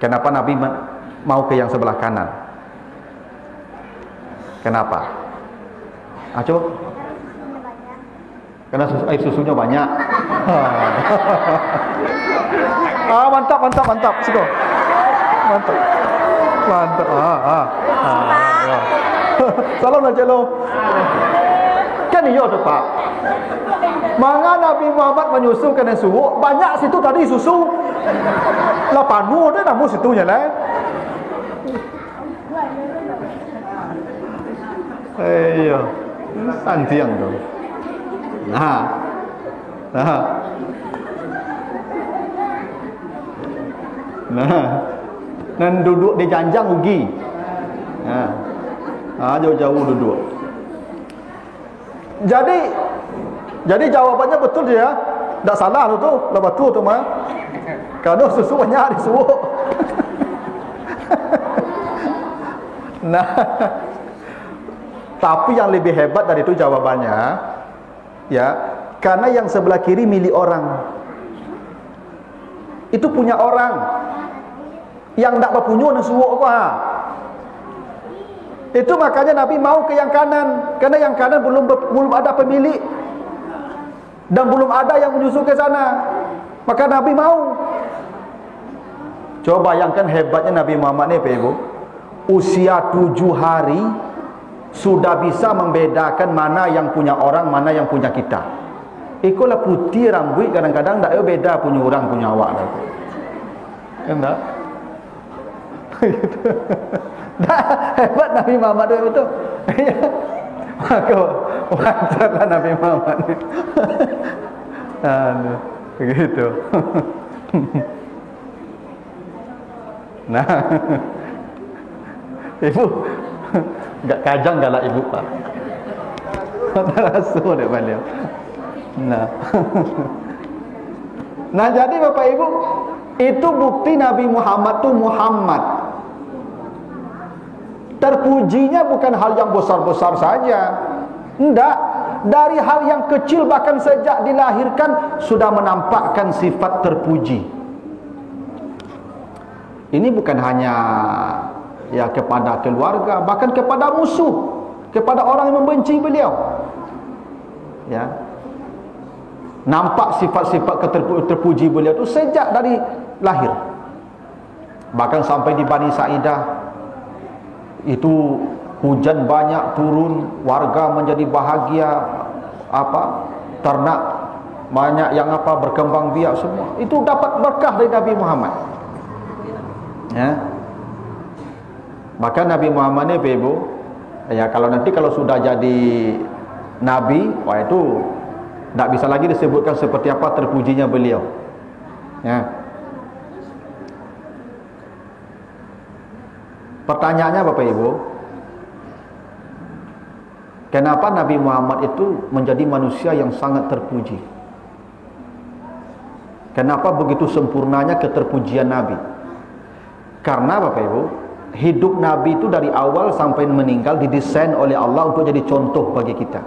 Kenapa Nabi mau ke yang sebelah kanan? Kenapa? Coba. Karena air susunya banyak. Mantap. Suka. Mantap. Salam nak celo. Kan iya tu Pak. Manga Nabi Muhammad menyusu kena suhu, banyak situ tadi susu. Lah panu dah namu situnya lah. Iya. Santiang tu. Nah. Dan duduk di janjang rugi. Jauh-jauh duduk. Jadi jawabannya betul dia. Tak salah tu. Lepas tu mah. Kalau susu banyak disuruh. Nah. Tapi yang lebih hebat dari itu jawabannya, ya, karena yang sebelah kiri milik orang. Itu punya orang. Yang tak berpunyuk dan suruh apa. Itu makanya Nabi mau ke yang kanan, karena yang kanan belum ada pemilik dan belum ada yang menyusu ke sana. Maka Nabi mau. Coba bayangkan hebatnya Nabi Muhammad ni Pak Ibu. Usia 7 hari sudah bisa membedakan mana yang punya orang, mana yang punya kita. Ikulah putih rambut kadang-kadang tak beda punya orang punya awak dah. Kan tak? Hebat Nabi Muhammad tu betul. Maka wajarlah Nabi Muhammad ni. Begitu. Nah, ibu gak kajang galak ibu Pak. Tak rasa dek balik. Nah jadi Bapak Ibu, itu bukti Nabi Muhammad tu Muhammad. Terpujinya bukan hal yang besar-besar saja. Tidak. Dari hal yang kecil bahkan sejak dilahirkan sudah menampakkan sifat terpuji. Ini bukan hanya ya kepada keluarga, bahkan kepada musuh, kepada orang yang membenci beliau. Ya. Nampak sifat-sifat terpuji beliau itu sejak dari lahir. Bahkan sampai di Bani Sa'idah itu hujan banyak turun, warga menjadi bahagia, ternak banyak yang berkembang biak semua. Itu dapat berkah dari Nabi Muhammad. Ya. Bahkan Nabi Muhammad ni Ibu, ya kalau sudah jadi nabi, itu tak bisa lagi disebutkan seperti apa terpujinya beliau. Ya. Pertanyaannya Bapak Ibu, kenapa Nabi Muhammad itu menjadi manusia yang sangat terpuji? Kenapa begitu sempurnanya keterpujian Nabi? Karena Bapak Ibu, hidup Nabi itu dari awal sampai meninggal didesain oleh Allah untuk jadi contoh bagi kita.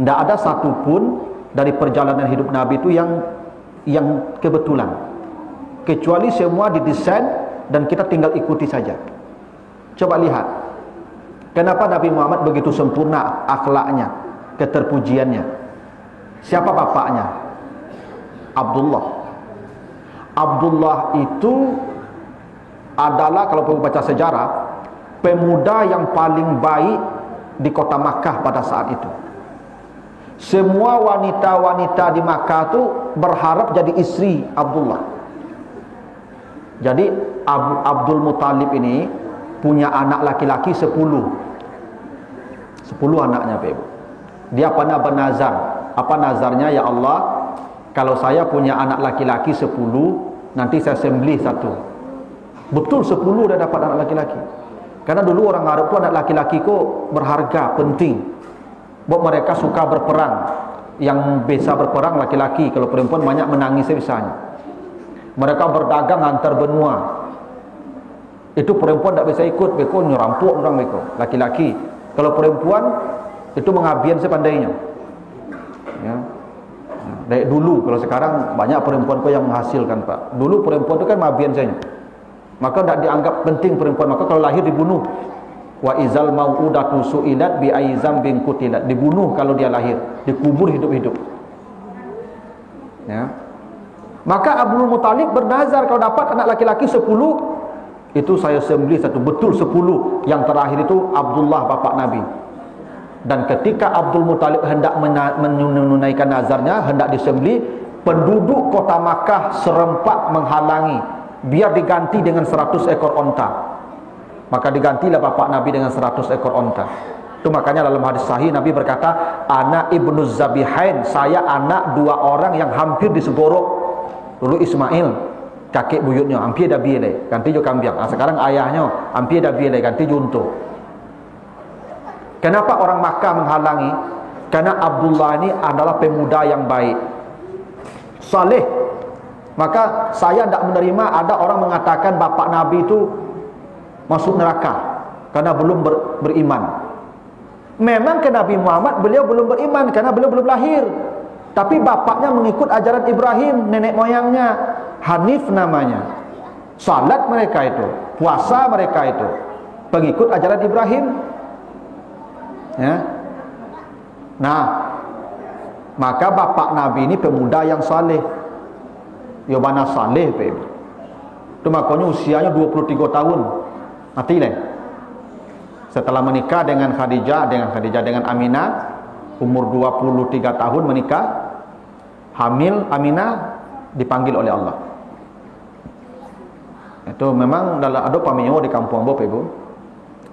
Tidak ada satupun dari perjalanan hidup Nabi itu yang kebetulan, kecuali semua didesain dan kita tinggal ikuti saja. Coba lihat, Kenapa Nabi Muhammad begitu sempurna akhlaknya, keterpujiannya? Siapa bapaknya? Abdullah. Abdullah itu adalah, kalau perlu baca sejarah, pemuda yang paling baik di kota Makkah pada saat itu. Semua wanita-wanita di Makkah itu berharap jadi istri Abdullah. Jadi Abdul Muthalib ini punya anak laki-laki 10 anaknya, Pak Ibu. Dia pernah bernazar. Apa nazarnya? Ya Allah, kalau saya punya anak laki-laki 10, nanti saya sembelih satu. Betul 10 dah dapat anak laki-laki. Karena dulu orang Arab tu anak laki-laki kok berharga, penting. Buat mereka suka berperang. Yang bisa berperang laki-laki, kalau perempuan banyak menangis biasanya. Mereka berdagang antar benua. Itu perempuan tak bisa ikut, mereka nyerampuk orang mereka, laki-laki. Kalau perempuan itu mengabdian sepandainya. Ya. Dari dulu, kalau sekarang banyak perempuan yang menghasilkan, Pak. Dulu perempuan itu kan mengabdian saja. Maka tidak dianggap penting perempuan. Maka kalau lahir dibunuh. Wa izal mau'udatu su'ilat bi ayyi dzambin qutilat. Dibunuh kalau dia lahir, dikubur hidup-hidup. Ya. Maka Abdul Muthalib bernazar, kalau dapat anak laki-laki 10, itu saya sembelih satu. Betul 10. Yang terakhir itu Abdullah, bapak Nabi. Dan ketika Abdul Muthalib hendak menunaikan nazarnya, hendak disembelih, penduduk kota Makkah serempak menghalangi, biar diganti dengan 100 ekor onta. Maka digantilah bapak Nabi dengan 100 ekor onta. Itu makanya dalam hadis sahih Nabi berkata, "Ana ibnu Zabihain," saya anak 2 orang yang hampir disegorok. Dulu Ismail, kakek buyutnya, hampir dah bielai, ganti jo kambing. Sekarang ayahnya, hampir dah bielai, ganti junto. Kenapa orang Makkah menghalangi? Karena Abdullah ini adalah pemuda yang baik, saleh. Maka saya tidak menerima ada orang mengatakan bapak Nabi itu masuk neraka karena belum beriman. Memang ke Nabi Muhammad beliau belum beriman karena beliau belum lahir. Tapi bapaknya mengikut ajaran Ibrahim, nenek moyangnya. Hanif namanya. Salat mereka itu, puasa mereka itu pengikut ajaran Ibrahim. Ya. Nah, maka bapak Nabi ini pemuda yang saleh. Ya mana saleh, Pak. Itu makanya usianya 23 tahun. Mati lah. Setelah menikah dengan Khadijah dengan Aminah, umur 23 tahun menikah, hamil Aminah, dipanggil oleh Allah. Itu memang dalam ada pamiyo di kampung Bapak Ibu.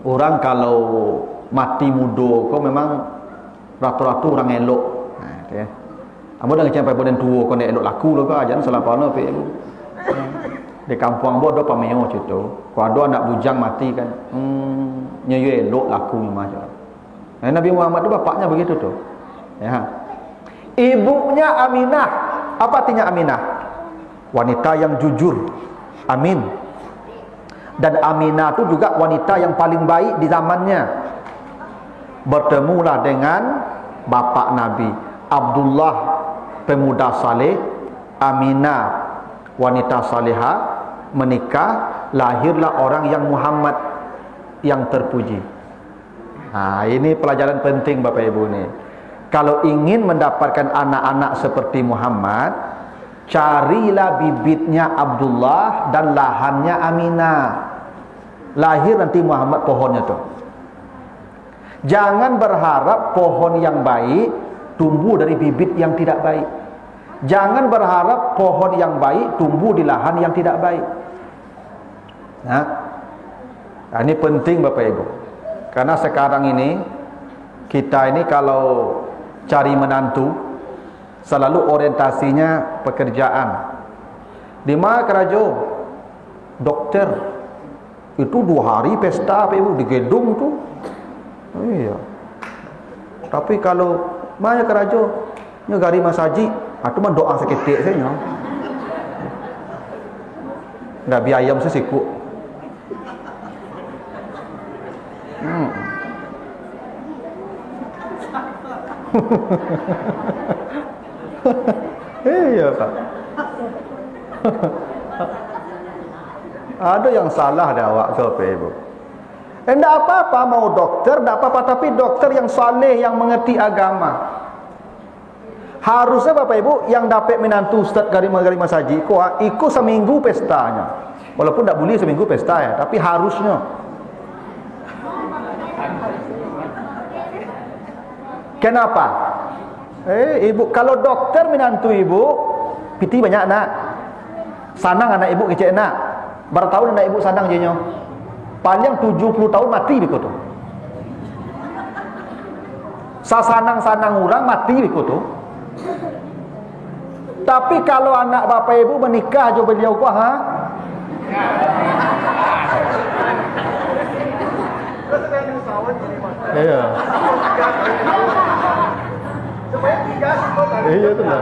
Orang kalau mati muda kau memang ratu-ratu orang elok. Nah, itu ya. Amo dah sampai boden tua kau elok laku lo kau ajan selapano Bapak Ibu. Di kampung Bapak ada pamiyo cerita. Kalau ada anak bujang mati kan, nyeyo elok laku macam. Nabi Muhammad itu bapaknya begitu tuh. Ya. Ibunya Aminah. Apa artinya Aminah? Wanita yang jujur. Amin. Dan Aminah itu juga wanita yang paling baik di zamannya. Bertemulah dengan bapak Nabi Abdullah, pemuda saleh, Aminah, wanita saleha, menikah, lahirlah orang yang Muhammad, yang terpuji. Nah, ini pelajaran penting Bapak Ibu nih. Kalau ingin mendapatkan anak-anak seperti Muhammad, carilah bibitnya Abdullah dan lahannya Aminah. Lahir nanti Muhammad pohonnya tuh. Jangan berharap pohon yang baik tumbuh dari bibit yang tidak baik. Jangan berharap pohon yang baik tumbuh di lahan yang tidak baik. Nah, ini penting Bapak Ibu. Karena sekarang ini kita ini kalau cari menantu selalu orientasinya pekerjaan. Di mana kerajo dokter itu 2 hari pesta Bapak Ibu di gedung tuh. Iya. Tapi kalau mana kerajo nyegari masaji, itu mah doa seketik saja. Enggak biaya mesti siku. Iya Pak. Ada yang salah dah awak ke Ibu. Tidak apa-apa mau dokter, tidak apa-apa, tapi dokter yang saleh, yang mengerti agama. Harusnya Bapak Ibu yang dapat menantu Ustaz Karim Masaji, ikut seminggu pestanya. Walaupun tidak boleh seminggu pesta ya, tapi harusnya. Kenapa? Ibu, kalau dokter menantu ibu, piti banyak nak. Sanang anak ibu kecil nak. Berapa tahun anak ibu sanang jenyo? Paling 70 tahun mati biko tu. Sasanang-sanang orang mati biko tu. Tapi kalau anak bapak ibu menikah jo beliau ko Iya. Iya tu lah.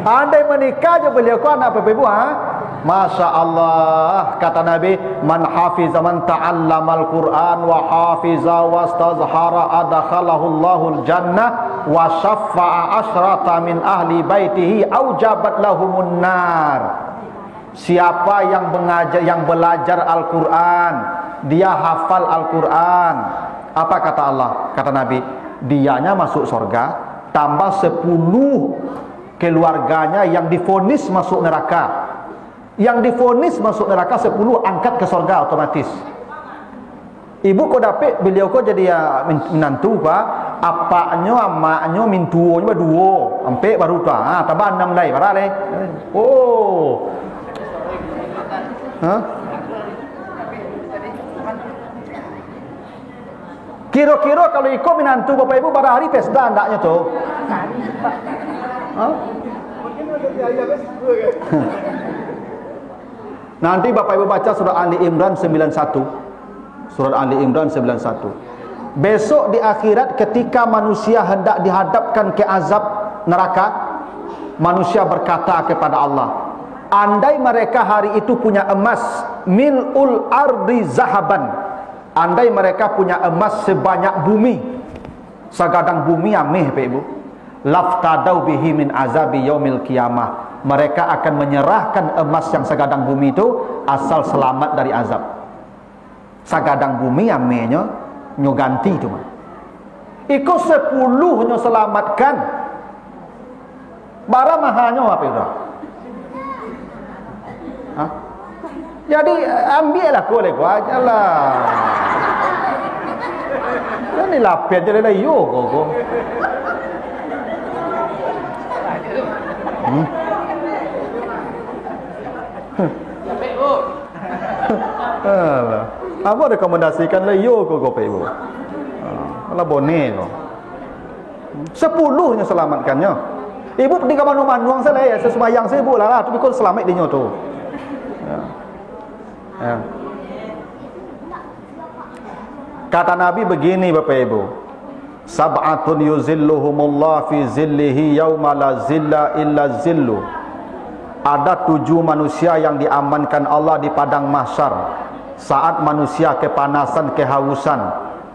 Andai menikah je beliau ko anak bapak ibu Masya Allah, kata Nabi, man hafiza man ta'allamal Quran wa hafiza wastazhara adkhalahu Allahul jannah wa syaffa'a asyrata min ahli baitihi aujabat lahumun nar. Siapa yang mengajar, yang belajar Al-Quran, dia hafal Al-Quran, apa kata Allah? Kata Nabi, dianya masuk surga, tambah 10 keluarganya yang divonis masuk neraka. Yang divonis masuk neraka 10 angkat ke surga otomatis. Ibu ko dapat beliau ko jadi menantu apaknya amaknya mintuonya dua ampe baru tu tambah 6 lagi para le. Oh. Kira-kira kalau ikut menantu bapak ibu pada hari pesta ndaknya tu. Nanti bapak ibu baca surah Ali Imran 91. Surah Ali Imran 91. Besok di akhirat ketika manusia hendak dihadapkan ke azab neraka, manusia berkata kepada Allah, andai mereka hari itu punya emas mil'ul ardi zahaban, andai mereka punya emas sebanyak bumi, segadang bumi ameh Pak Ibu, laftadau bihi min azabi yaumil qiyamah, mereka akan menyerahkan emas yang segadang bumi itu asal selamat dari azab. Segadang bumi amehnya nyo ganti tu mah. Ikut 10 nyo selamatkan. Bara mahanya apa itu? Jadi ambillah kau leko ajalah. Ini lapet je lah yo kau. Apa rekomendasikan lah yo kau Pak Ibu. Kalau boneh kau. 10 nya selamatkannya. Ibu pergi ke manuang saya sesumayang saya ibu lah tapi kau selamat dia tu. Ya. Kata Nabi begini Bapak Ibu, sab'atun yuzilluhumullah fi zillihi yauma la zilla illa zillu. Ada 7 manusia yang diamankan Allah di padang mahsyar saat manusia kepanasan, kehausan,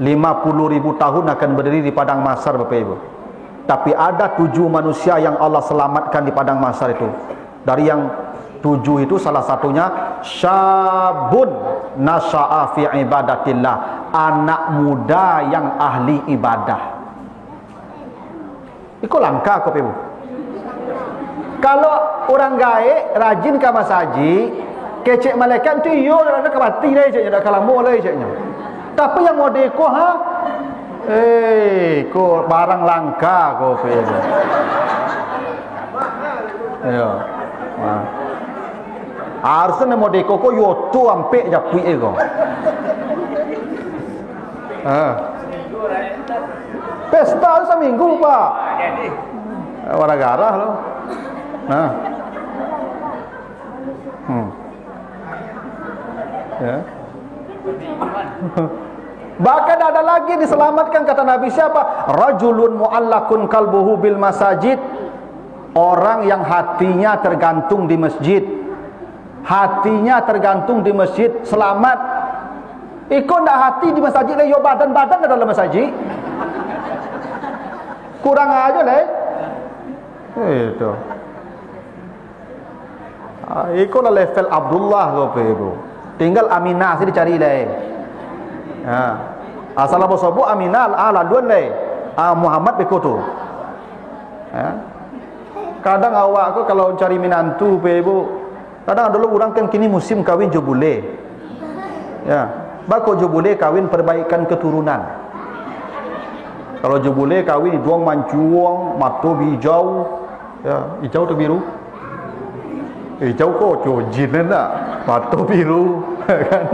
50.000 tahun akan berdiri di padang mahsyar Bapak Ibu. Tapi ada 7 manusia yang Allah selamatkan di padang mahsyar itu. Dari yang 7 itu salah satunya syabun nasya'a fi ibadatillah, anak muda yang ahli ibadah. Itu langka kok Ibu. Kalau orang gaek rajin ke masaji, kecek malaikat tu yo dah ke mati dah ceknya, dah kalamu lah ceknya. Tapi yang mode ko ko barang langka ko Ibu. Ya. Wah. Harusnya mode ko yo tu ampe japui ego. Pesta seminggu Pak. Warah-garah loh. Ya. Bahkan ada lagi diselamatkan kata Nabi siapa? Rajulun mu'allakun kalbuhu bil masajid. Orang yang hatinya tergantung di masjid. Hatinya tergantung di masjid, selamat. Ikut ndak hati di masjid le, yo badan-badan dalam masjid. Kurang aja le. Itu. Ikulah level Abdullah kau Ibu. Tinggal Aminah sih dicari le. Asal apa sabu aminal ala duan le. Muhammad bekoto. Kadang awak aku kalau cari minantu pe ibu, kadang dulu orang kan kini musim kawin jobule. Bako jobule kawin perbaikan keturunan. Kalau jobule kawin duang mancuang, mato hijau, hijau atau biru? Hijau kok jojin nak, mato biru, kan?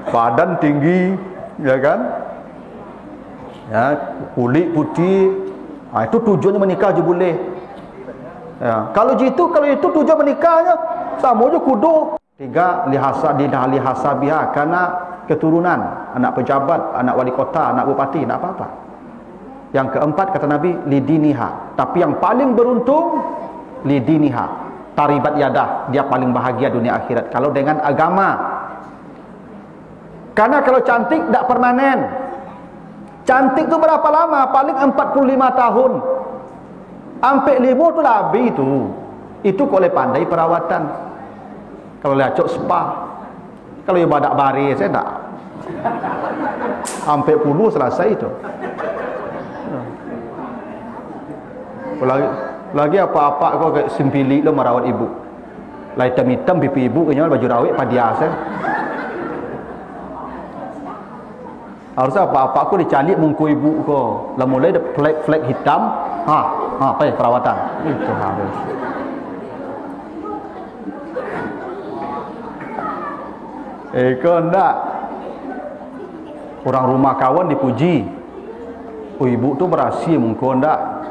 Badan tinggi, ya kan? Kulit putih. Itu tujuannya menikah jobule. Kalau itu tujuan menikahnya, sama aja kudu. 3 lihasabiha, karena keturunan, anak pejabat, anak wali kota, anak bupati, nak apa-apa. Yang keempat kata Nabi lidiniha, tapi yang paling beruntung lidiniha, taribat yadah, dia paling bahagia dunia akhirat kalau dengan agama. Karena kalau cantik tak permanen. Cantik tu berapa lama? Paling 45 tahun. Sampai 5 tu labi tu. Itu kalau pandai perawatan. Kalau lecok spa. Kalau ibadat baris saya tak. Sampai 10 selesai itu. Lagi apa-apa kau kayak simpili lo merawat ibu. Lai hitam pipi ibu kenyal baju rawit padia saya. Harusnya apa-apa aku dicalik mungku ibu ko. Lah mulai ada flek hitam, apa ya perawatan. Itu harus. Kau ndak. Orang rumah kawan dipuji. Ibu tu berhasil mungku ndak.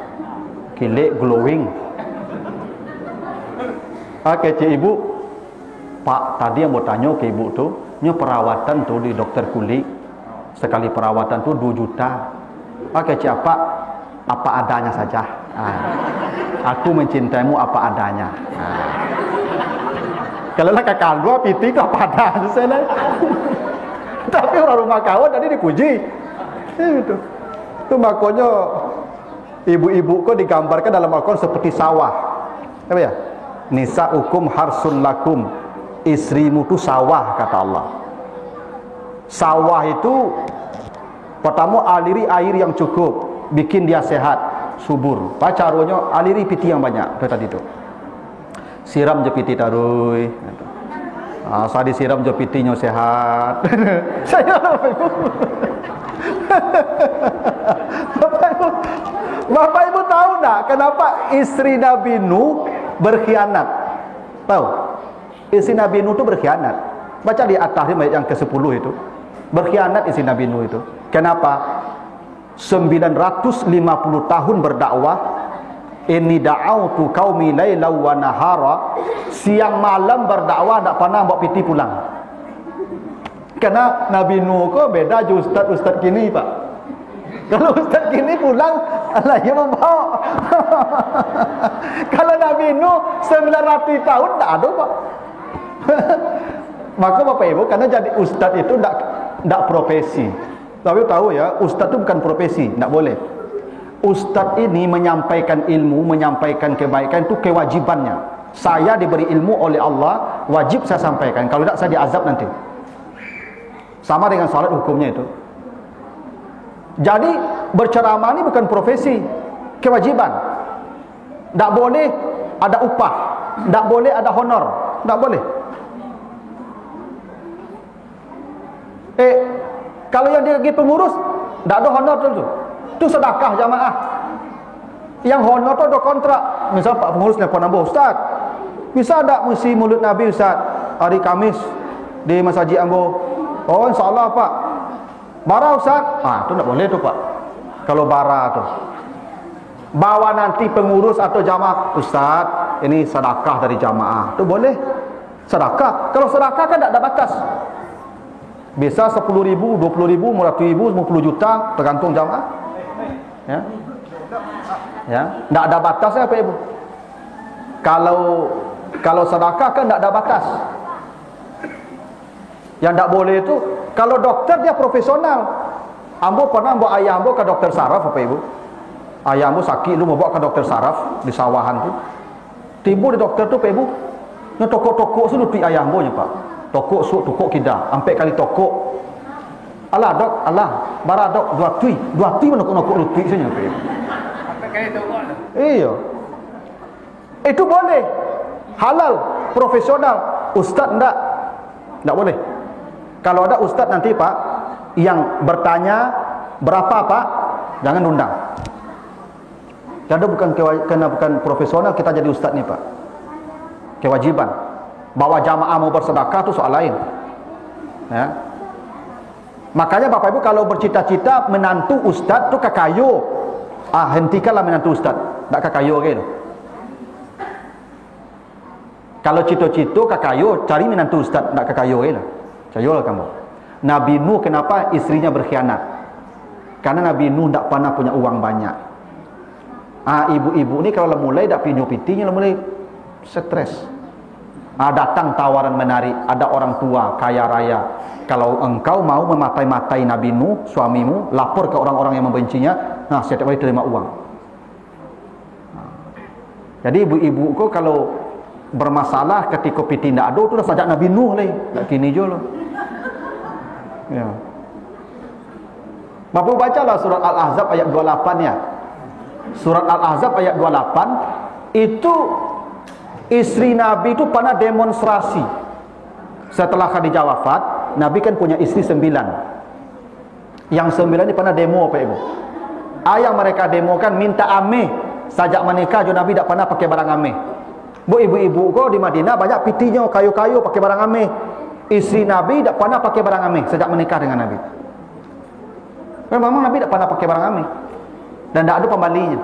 Kilik glowing. Kecik ibu, Pak tadi yang mau tanya ke ibu tu, perawatan tu di dokter kulit sekali perawatan tu 2 juta. Kecik apa adanya saja. Aku mencintaimu apa adanya. Kalau lah kakak dua piti tu apa adanya saya. Tapi orang rumah kawan tadi dipuji. Itu makanya ibu-ibu kok digambarkan dalam Al-Quran seperti sawah. Apa ya? Nisa'ukum harsun lakum. Istrimu tu sawah kata Allah. Sawah itu pertama aliri air yang cukup, bikin dia sehat, subur. Caranya aliri piti yang banyak. Itu tadi tu. Siram je piti tarui. Saya disiram je pitinya sehat. Saya Bapak Ibu tahu tak kenapa istri Nabi Nuh berkhianat? Tahu? Istri Nabi Nuh itu berkhianat. Baca di At-Tahrim ayat yang ke-10 itu. Berkhianat istri Nabi Nuh itu. Kenapa? 950 tahun berdakwah. Inni da'autu qaumi lailan wa nahara. Siang malam berdakwah tak pernah bawa piti pulang. Karena Nabi Nuh kok beda je ustaz kini, Pak. Kalau ustaz kini pulang, Allah yang membawa. Kalau Nabi Nuh 900 tahun tak ada, Pak. Maka Bapak Ibu, karena jadi ustaz itu tak profesi. Tapi tahu ya, ustaz itu bukan profesi, tak boleh. Ustaz ini menyampaikan ilmu, menyampaikan kebaikan itu kewajibannya. Saya diberi ilmu oleh Allah, wajib saya sampaikan. Kalau tidak saya diazab nanti. Sama dengan salat hukumnya itu. Jadi berceramah ini bukan profesi, kewajiban. Tak boleh ada upah, tak boleh ada honor, tak boleh. Kalau yang dia pergi pengurus, tak ada honor tu. Itu sedekah jamaah. Yang honor tu ada kontrak. Misal Pak pengurus nelfon nambah, Ustaz, bisa tak mesti mulut Nabi Ustaz hari Kamis di Masjid Ambo? Oh insyaAllah Pak. Bara Ustaz? Tu tak boleh tu Pak. Kalau bara tu bawa nanti pengurus atau jamaah, Ustaz ini sedekah dari jamaah, tu boleh sedekah. Kalau sedekah kan tak ada batas. Bisa 10.000, 20.000, 100.000, 50 juta tergantung jamaah. Ya, tak ada batasnya Pak Ibu. Kalau sedekah kan tak ada batas. Yang tak boleh itu kalau dokter dia profesional. Ambo pernah bawa ayah ambo ke dokter saraf Bapak Ibu. Ayah ambo sakit lu mau bawa ke dokter saraf di sawahan tu. Tiba di dokter tu Pak Ibu, nya tokok-tokok su luti ayah ambo nya Pak. Tokok su tokok kidah, sampai kali tokok. Alah dok, alah, bara dok 2 tui mana kau lutui saja. Apa kaya tu kan? Iya. Itu boleh. Halal, profesional. Ustaz enggak boleh. Kalau ada ustaz nanti Pak yang bertanya berapa Pak, jangan undang. Karena bukan profesional kita jadi ustaz nih Pak. Kewajiban. Bawa jamaah mau bersedekah itu soal lain. Ya. Makanya Bapak Ibu kalau bercita-cita menantu ustaz tu kakayo. Hentikanlah menantu ustaz. Tak kakayo ke tu. Kalau cita-cita kakayo, cari menantu ustaz, tak kakayo ke lah. Cayolah kamu. Nabi Nuh kenapa istrinya berkhianat? Karena Nabi Nuh tak pernah punya uang banyak. Ibu-ibu ni kalau mulai tak pinyu-pitinya mulai stres. Datang tawaran menarik, ada orang tua kaya raya. Kalau engkau mau mematai-matai Nabi Nuh, suamimu, lapor ke orang-orang yang membencinya, setiap hari terima uang. Jadi ibu-ibu kau kalau bermasalah ketika piti tidak ada, tu dah sajak Nabi Nuh leh. Tak kini je lah. Ya. Bapak bacalah surat Al-Ahzab ayat 28 ya. Surat Al-Ahzab ayat 28 itu istri Nabi itu pernah demonstrasi. Setelah Khadijah wafat, Nabi kan punya istri 9. Yang 9 ni pernah demo Pak Ibu. Yang mereka demokan minta ameh. Sajak menikah jo Nabi tak pernah pakai barang ameh. Ibu-ibu kau di Madinah banyak pitinya kayu-kayu pakai barang ameh. Istri Nabi tak pernah pakai barang ameh sejak menikah dengan Nabi. Memang Nabi tak pernah pakai barang ameh. Dan tak ada pembalinya.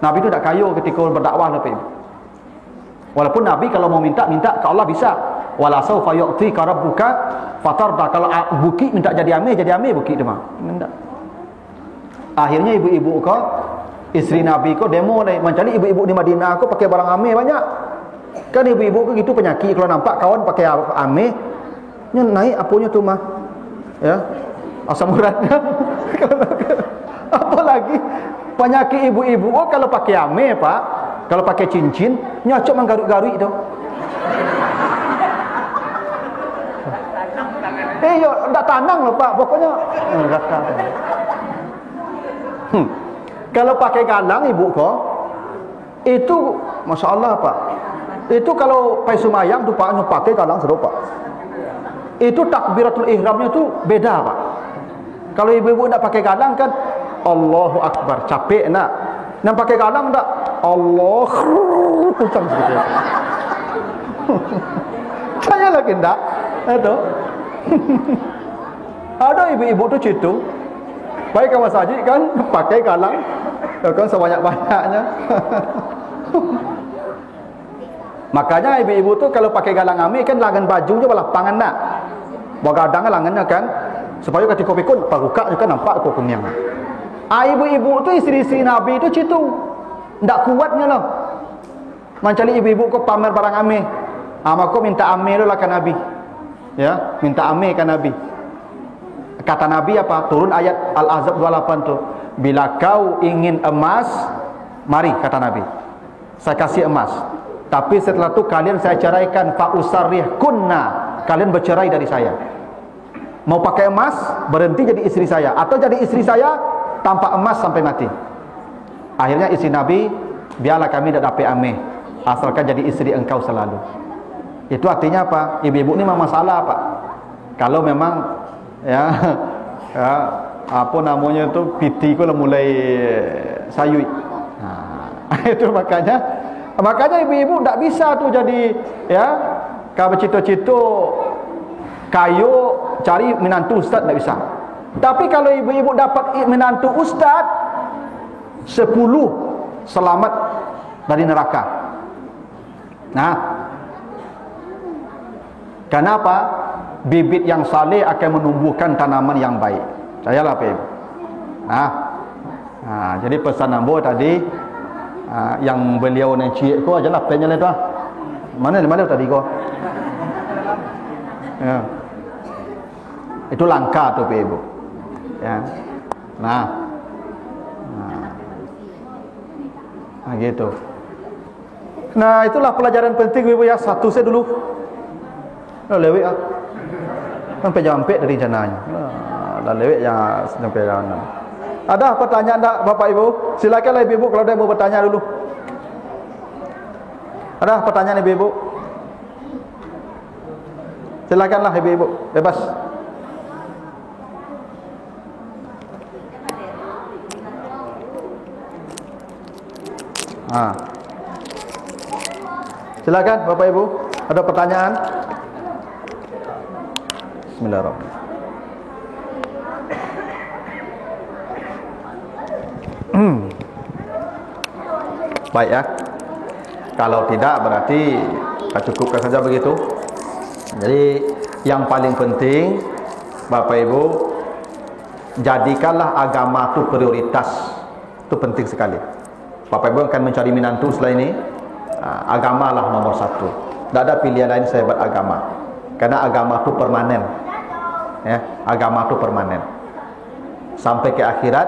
Nabi itu tak kayu ketika berdakwah Pak Ibu. Walaupun Nabi kalau mau minta ke Allah bisa. Wala saufa yu'tika rabbuka fatarda. Kalau bukit minta jadi ameh bukit dia mah. Tidak. Akhirnya ibu-ibu kau, istri Nabi kau demo ni. Mencari ibu-ibu di Madinah kau pakai barang ameh banyak. Kan ibu-ibu kau gitu penyakit kalau nampak kawan pakai ameh, nya naik apunya tu mah. Ya. Asam uratnya. Apa lagi? Penyakit ibu-ibu kau kalau pakai ameh Pak, kalau pakai cincin, nyocok menggaruk-garuk itu. Yo, tak tanang loh Pak, pokoknya kalau pakai galang ibu kau, itu Masya Allah Pak. Itu kalau pai sumayang tu Pak, pakai galang seru Pak. Itu takbiratul ihramnya tu beda Pak. Kalau ibu-ibu tak pakai galang kan Allahu Akbar, capek nak. Yang pakai galang tak Allah kencang seperti itu. Saya lagi tak itu. Ada ibu-ibu tu citu baik kawan saji kan pakai galang kan sebanyak-banyaknya. Makanya ibu-ibu tu kalau pakai galang amih kan langan baju je balah pangan nak. Begadang langannya kan supaya ketika pikun paruka juga nampak kok kunyang. Ibu-ibu tu istri-istri Nabi tu citu ndak kuatnya lah. Mencari ibu-ibu kok pamer barang amih. Maka minta amih dulu lah kan Nabi. Ya, minta ameh kan Nabi. Kata Nabi apa? Turun ayat Al-Ahzab 28 tu. Bila kau ingin emas, mari kata Nabi. Saya kasih emas. Tapi setelah tu kalian saya ceraikan fa usarrih kunna. Kalian bercerai dari saya. Mau pakai emas, berhenti jadi istri saya atau jadi istri saya tanpa emas sampai mati. Akhirnya istri Nabi, biarlah kami tak dapat ameh, asalkan jadi istri engkau selalu. Itu artinya apa? Ibu-ibu ni memang masalah Pak. Kalau memang ya, apa namanya tu piti ku mulai sayui. Itu makanya ibu-ibu tak bisa tu jadi ya, kalau cita-cita kayu cari menantu ustaz tak bisa. Tapi kalau ibu-ibu dapat menantu ustaz 10 selamat dari neraka. Kenapa? Bibit yang saleh akan menumbuhkan tanaman yang baik. Sayalah Pak Ibu. Jadi pesan ambo tadi yang beliau nak cik ko ajalah pennya tu. Mana tadi ko? Ya. Itu langkah tu Pak Ibu. Ya. Gitu. Nah, itulah pelajaran penting Ibu ya. Satu saya dulu. Lewek sampai jampe dari jananya. dah lewat yang sampai sana. Ada pertanyaan tak Bapak Ibu? Silakanlah ibu-ibu kalau ada mau bertanya dulu. Ada pertanyaan ibu-ibu? Silakanlah ibu-ibu, bebas. Silakan Bapak Ibu, ada pertanyaan? Bismillahirrahmanirrahim. Baik ya. Kalau tidak berarti kita cukupkan saja begitu. Jadi yang paling penting Bapak Ibu, jadikanlah agama itu prioritas. Itu penting sekali. Bapak Ibu akan mencari menantu setelah ini, agamalah nomor satu. Tidak ada pilihan lain saya buat agama. Karena agama itu permanen. Ya, agama itu permanen. Sampai ke akhirat,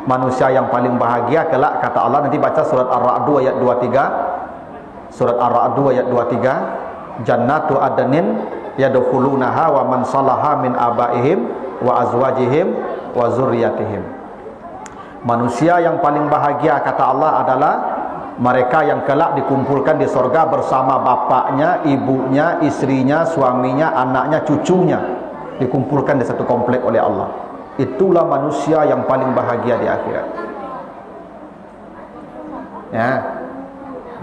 manusia yang paling bahagia kelak kata Allah, nanti baca surat Ar-Ra'd ayat 23. Surat Ar-Ra'd ayat 23, jannatu adnin yadkhulunaha wa man salaha min abaihim wa azwajihim wa zurriyatihim. Manusia yang paling bahagia kata Allah adalah mereka yang kelak dikumpulkan di sorga bersama bapaknya, ibunya, istrinya, suaminya, anaknya, cucunya, dikumpulkan di satu komplek oleh Allah. Itulah manusia yang paling bahagia di akhirat. Ya.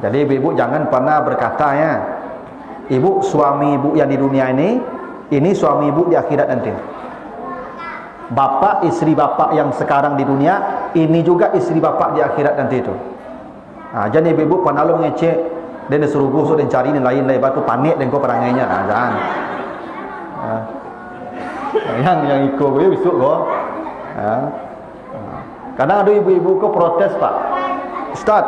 Jadi ibu-ibu jangan pernah berkata ya, ibu suami ibu yang di dunia ini suami ibu di akhirat nanti. Bapak istri bapak yang sekarang di dunia, ini juga istri bapak di akhirat nanti itu. Jadi ibu-ibu pernah lo mengecek dia disuruh gosok dan cari ini lain batu panik dan kau perangainya. Jangan. Yang ikut gue besok kau. Kadang ada ibu-ibu kau protes, Pak Ustaz,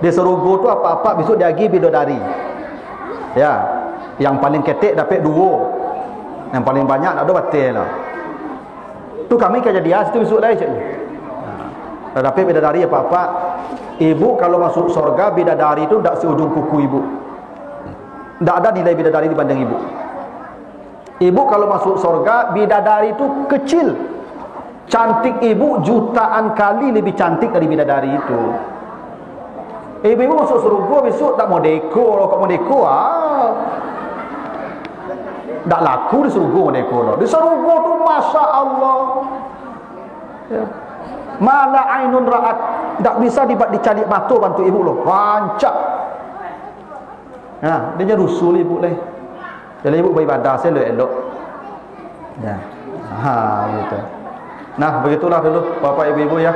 dia suruh gue tu apa-apa besok dia pergi bidadari. Ya, yang paling ketek dapat 2, yang paling banyak ada batal lah. Tu kami kerja dia situ besok lah cik. Dapat bidadari apa-apa. Ibu kalau masuk surga, bidadari itu tak seujung kuku ibu. Tak ada nilai bidadari dibanding ibu. Ibu kalau masuk surga, bidadari itu kecil. Cantik ibu jutaan kali lebih cantik dari bidadari itu. Ibu masuk surga besok tak mau dekor. Kalau mau dekor, tak laku di surga mau dekor. Di surga tu Masya Allah, ya. Mala ainun ra'at, tak bisa dicari mata bantu ibu loh, rancak. Dia rusul ibu leh. Jadi ibu beribadah saya elok. Ya. Gitu. Nah, begitulah dulu Bapak Ibu ya.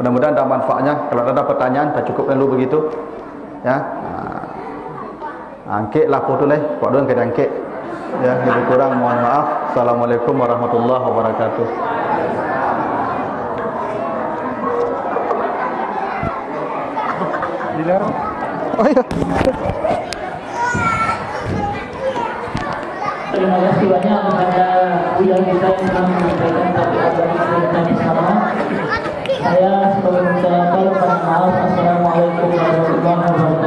Mudah-mudahan ada manfaatnya. Kalau ada pertanyaan, kita cukupkan dulu begitu. Ya. Angkit lah foto leh, Pak Don kena angkit. Ya, lebih kurang mohon maaf. Assalamualaikum warahmatullahi wabarakatuh. Dilarang. Oh iya. Terima kasih banyak kepada Buya kita yang telah menyampaikan topik agama kita bersama. Saya sebagai pengucapkan maaf. Assalamualaikum warahmatullahi wabarakatuh.